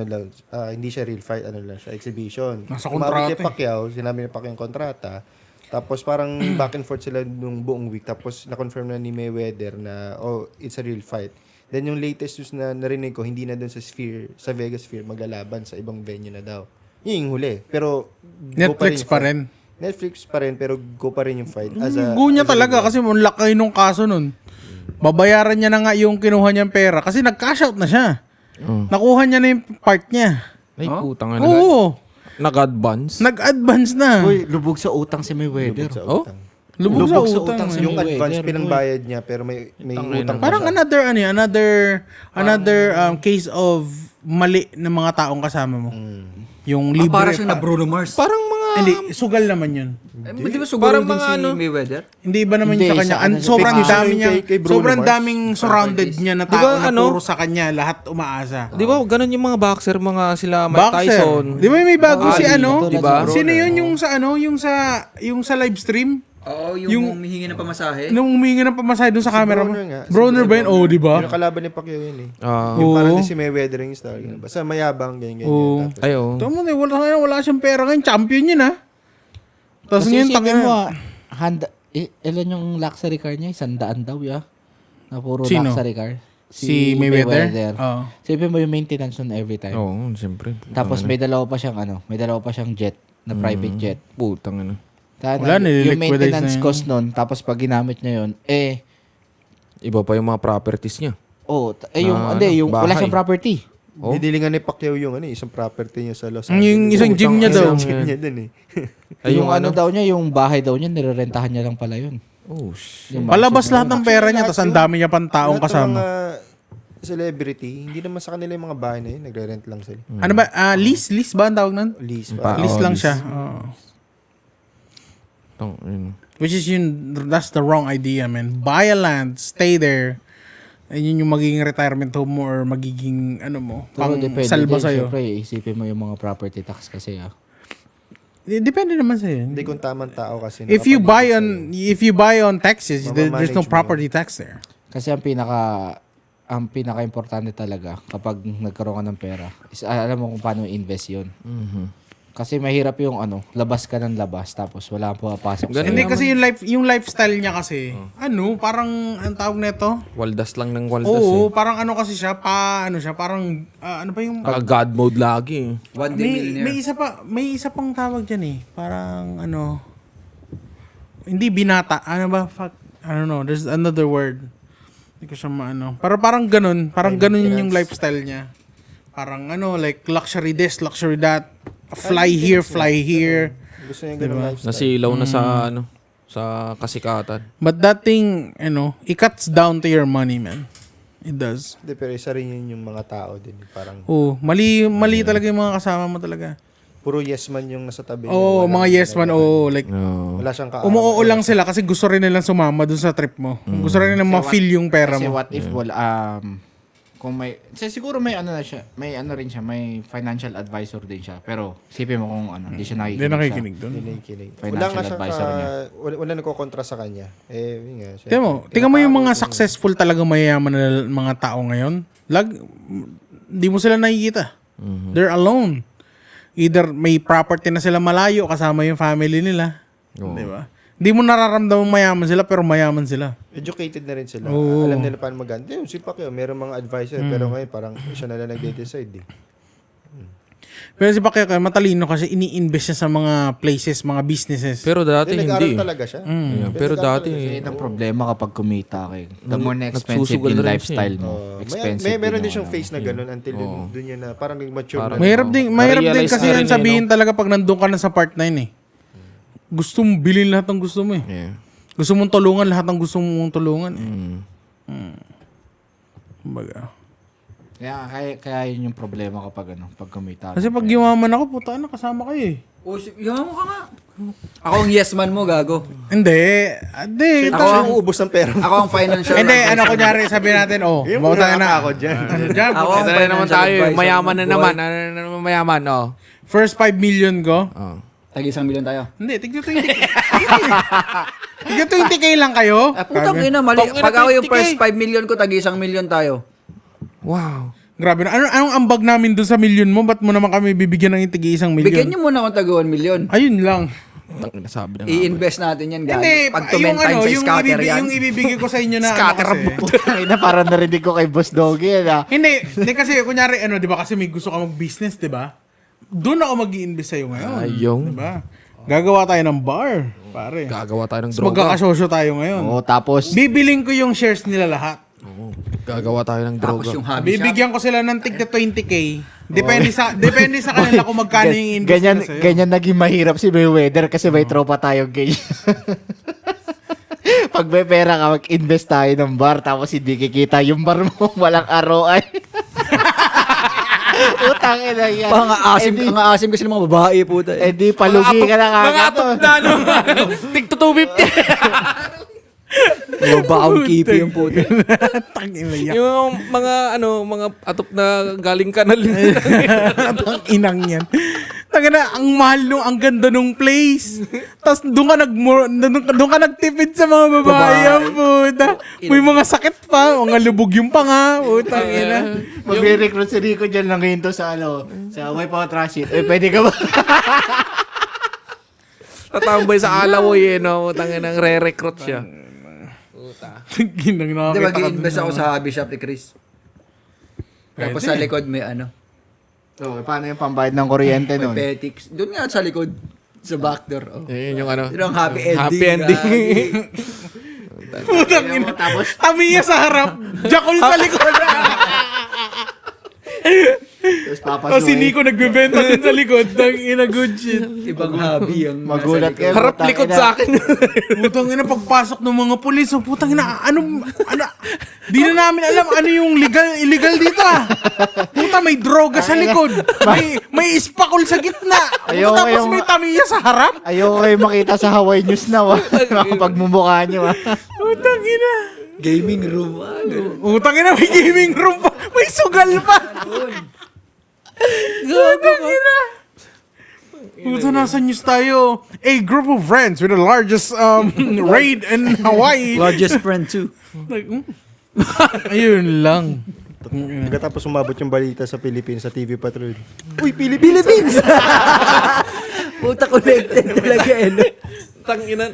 hindi siya real fight, lang siya, exhibition. Nasa Umabot kontrata kay Pacquiao, sinabi ni Pacquiao yung kontrata. Tapos parang back and forth sila nung buong week. Tapos na-confirm na ni Mayweather na, it's a real fight. Then yung latest news na narinig ko, hindi na dun sa Sphere, sa Vegas Sphere, maglalaban sa ibang venue na daw. Yun yung huli. Pero, go Netflix yung pa fight. rin. Netflix pa rin, pero go pa rin yung fight. Go niya talaga kasi ang laki nung kaso nun. Babayaran niya na nga yung kinuha niyang pera kasi nag-cash out na siya. Nakuha niya na yung part niya. Ay, putang ina. Oo. Nag-advance. Nag-advance na. Uy, lubog sa utang si Mayweather. Oh? Lubog sa lubog sa utang. utang si Yung Mayweather, advance pinangbayad niya pero may utang pa Parang siya. another case of mali ng mga taong kasama mo. Yung libre. Para siyang na Bruno Mars. Parang mga... Hindi, sugal naman yun. Di ba siguro Parang din mga si ano? Mayweather? Hindi iba naman Hindi, yun sa kanya. sa ano, Sobrang fake dami news niya. kay Bruno Sobrang Mars. daming surrounded niya na Di tao ba, na ano? puro sa kanya. Lahat umaasa. Di ba, ganun yung mga boxer, mga sila Mike Boxer. Tyson. Di ba may bago si Ali, ano? di ba? Sino yun yung sa ano? Yung sa live stream? Oo, Yung- yung humihingi ng pamasahe. Nung humingi ng pamasahe doon sa camera mo. Bronner nga. Si Bronner ba yun? Oo, di ba? Yung kalaban ni Pacquiao yun eh. Ah, Yung parang Oo. din si Mayweather yung star. Ganun. Basta mayabang, ganyan. Oo. Tapos, ay, oh. Tama mo, wala siyang pera ngayon. Champion yun, ha? Tapos Kasi ngayon, isipin mo, tangin ilan yung luxury car niya? 100 daw, ya? Na puro Sino? luxury car. si Mayweather. Oo. Isipin mo yung maintenance nun every time. Oo, siyempre. Tapos may dalawa pa siyang jet, na private jet. Putang ina. Wala, Yung nililiquidize maintenance na yun. cost nun, tapos pag ginamit niya yun, Iba pa yung mga properties niya. wala bahay. siyang property. Oh? Didilingan ni Pacquiao yung isang property niya sa Los Yung Angeles. isang gym niya daw. Isang gym niya dun eh. Ay, yung ano daw niya, yung bahay daw niya, nirerentahan niya lang pala yun. Oh, shit. Yung Palabas lahat ng pera niya, Lahat tapos ang yun. dami niya pang taong Lahat ng kasama. mga celebrity, hindi naman sa kanila yung mga bahay na yun, nagre-rent lang sila. Ano ba? Lease? Lease ba ang tawag nun? Lease Pa- pa. Lease Oo, lang lease. siya. Oo. Which is that's the wrong idea, man. Buy a land, stay there. Yun yung magiging retirement home mo or magiging pang depende salba din, sa'yo. syempre, isipin mo yung mga property tax kasi. Depende naman sa'yo. Hindi kung tamang tao kasi. If you nakapag-isip buy on taxes, there's Mamamanage no mo property tax there. Kasi ang pinaka-importante talaga kapag nagkaroon ka ng pera is alam mo kung paano i-invest yun. Kasi mahirap yung labas ka ng labas tapos wala pa papasok sa'yo. Hindi kasi yung lifestyle niya kasi, parang ang tawag nito? Waldas lang ng waldas Oo, parang kasi siya, parang, ano ba yung... God mode lagi. One day millionaire. May isa pang tawag dyan eh. Parang hindi binata. Ano ba? Fuck, I don't know. There's another word. Hindi ko siya maano. Parang ganun. Parang ganun yung lifestyle niya. Parang like luxury this, luxury that. Fly here, fly here. Gusto niya ganun lifestyle. Nasilaw na sa sa kasikatan. But that thing, it cuts down to your money, man. It does. Hindi, pero isa rin yun yung mga tao din. Parang Mali talaga yung mga kasama mo talaga. puro yes man yung nasa tabi niya. Oo, Wala mga siyang yes man, ginagawa. like, Wala siyang kaawa. umuoo lang sila kasi gusto rin nilang sumama dun sa trip mo. Gusto rin nilang ma-feel yung pera Kasi mo. what if kung may siguro may ano na siya, may ano rin siya, may financial advisor din siya. Pero sipin mo kung hindi siya Hindi nakikinig. nakikinig dun. Kinikilig. Financial Wala nga siya advisor niya. wala nagkokontra sa kanya. Yun nga. siya. Tingnan mo yung mga successful talaga mayayaman na mga tao ngayon. Di mo sila nakikita. They're alone. Either may property na sila malayo kasama yung family nila. Di ba? Di mo nararamdaman mayaman sila pero mayaman sila. Educated na rin sila. Oo. Alam nila paano maganda. Yung si Pacquiao, meron mga advisor. Pero ngayon parang siya na lang nagde-decide. Pero si Pacquiao matalino kasi ini-invest niya sa mga places, mga businesses. Pero dati Nag-aral hindi. talaga siya. Yeah, pero dati Kasi ang problema kapag kumita ka. The more na expensive nagsusugal yung rin lifestyle siya mo. Expensive Meron din din yung siyang face na ganun until dun yun na parang mature na. Mahirap din Ma-realize kasi na yan rin sabihin talaga pag nandun ka na sa part 9 eh. Gusto mong bilhin lahat ng gusto mo eh. Yeah. Gusto mong tulungan lahat ng gusto mong tulungan eh. Kumbaga. Kaya yun yung problema kapag pag kumita. Kasi pag yumaman ako, puta na kasama kayo eh. Yaman mo ka nga. Ako ang yes man mo, gago. Hindi. Ako ang uubos ng pera. Ako ang financial Hindi, advisor. kunyari, sabihin natin, bauta na. Ako dyan. Diyan, Ako ang Ito na naman financial tayo. advisor Mayaman na ng naman. boy. Ano na naman mayaman, oh. first 5 million ko. Tag-1 million tayo. Hindi, tignan 20k. Tignan 20k lang kayo. Putang ina, mali. Pag ako yung first 5 million ko, tag-1 million tayo. Wow. Grabe na. Anong ambag namin dun sa million mo? Ba't mo naman kami bibigyan ng tigi 1 million? Bigyan nyo muna akong tag-1 million. Ayun lang. Sabi na nga. I-invest natin yan, gago. Hindi, Pag 2 times sa scatter yan. yung ibibigay ko sa inyo na Scatter kasi. na parang narinig ko kay Boss Doggy. Hindi kasi kunyari di ba kasi may gusto ka mag-business, di ba? Doon ako mag-i-invest sa'yo ngayon. Ayong. Di ba? Gagawa tayo ng bar, pare. Gagawa tayo ng So, droga. magkakasosyo tayo ngayon. Oo, tapos Bibiling ko yung shares nila lahat. Gagawa tayo ng Tapos droga. yung hobby shop. Bibigyan ko sila ng tigta 20k. Depende sa kanila kung magkano yung invest nila sa'yo. ganyan naging mahirap si Mayweather kasi may tropa tayong ganyan. Pag may pera ka, mag-invest tayo ng bar tapos hindi kikita yung bar mo, walang ROI. Utang ina yan. Ang aasim kasi ng mga babae, puta. Di palugi ka na Mga kagad. atop na, no? Tigto 250. Mga baong kipi yung puta. Tangina yan. Yung mga atop na galing kanal. Ang inang yan. Tangina, ang mahal nung, ang ganda nung place. Tapos doon ka nagtipid sa mga babae. Ang puta. May mga sakit pa. Mga lubog yung panga. Putang ina. Mag-recruit si Rico dyan lang ngayon to sa sa Way Power Transit. Pwede ka ba? Tatambay sa alawoy, no? Tangin ng re-recruit siya. Ginang Hindi, nakakita ka mag-i-invest dun. ako sa hobby shop ni Chris. Tapos sa likod may Paano yung pambayad ng kuryente may nun? petics. Doon nga sa likod. Sa backdoor. Oh. Yun yung Yun ang happy ending. Happy ending. Putang ina. Tamiya sa harap. Jakol sa likod. Tapos Tapos si Nico nagbebenta din sa likod. Tangina, good shit. Ibang hobby ang Magulat kayo. Harap likod sa akin. Putang ina, pagpasok ng mga pulis, putang ina, di na namin alam ano yung illegal dito ah. Puta, may droga sa likod. May ispakol sa gitna. Ayaw, Tapos ayaw. may tamiya sa harap. Ayoko kayo makita sa Hawaii News now. Pagmumukha nyo. Putang ina. gaming room. Putang ina, may gaming room pa. May sugal pa. Putang ina. Puta, nasa news tayo. A group of friends with the largest raid in Hawaii. Largest friend too. Like, ayun lang. Pagkatapos umabot yung balita sa Philippines, sa TV Patrol. Uy, Philippines! Puta, connected talaga eh. No? Tangina.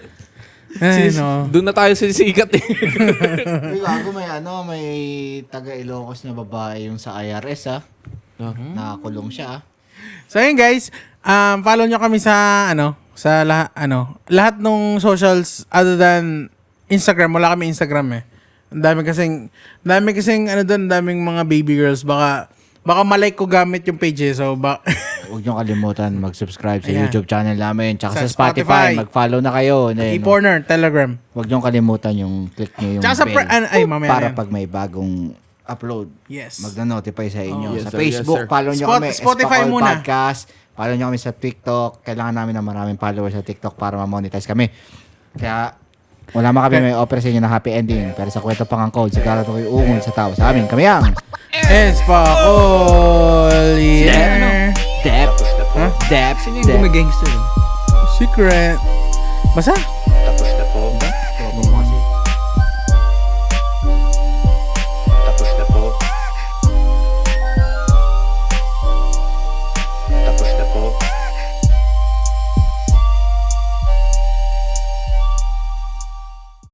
Ay, no. Doon na tayo sa sikat eh. Uy, gago may taga Ilocos na babae yung sa IRS Nakakulong siya So ayun guys, follow nyo kami sa lahat nung socials other than Instagram. Wala kami Instagram eh. Ang dami kasing ano doon, daming mga baby girls. Baka malike ko gamit yung page eh. So, Huwag niyo kalimutan mag-subscribe sa Ayan. YouTube channel namin. Tsaka Sa sa Spotify. Spotify. Mag-follow na kayo. e-corner, Telegram. Huwag niyo kalimutan yung click niyo yung Tsaka sa bell. mamaya para na yan. pag may bagong upload, Yes. magna-notify sa inyo. Yes, Sa sir. Facebook, Yes, sir. follow niyo kami. Spotify Espacol muna. Podcast. Follow niyo kami sa TikTok. Kailangan namin ng maraming followers sa TikTok para ma-monetize kami. Kaya, wala man kami may offer sa inyo na happy ending. Pero sa kwento pang ang code, siguro ito kayo ungol sa tao. Sa amin, kami ang Espacol. Yeah. Dep. Huh? Dep. Sino yung gumigangster? Secret. Basta? Tapos na po. Tapos na po. Tapos na po.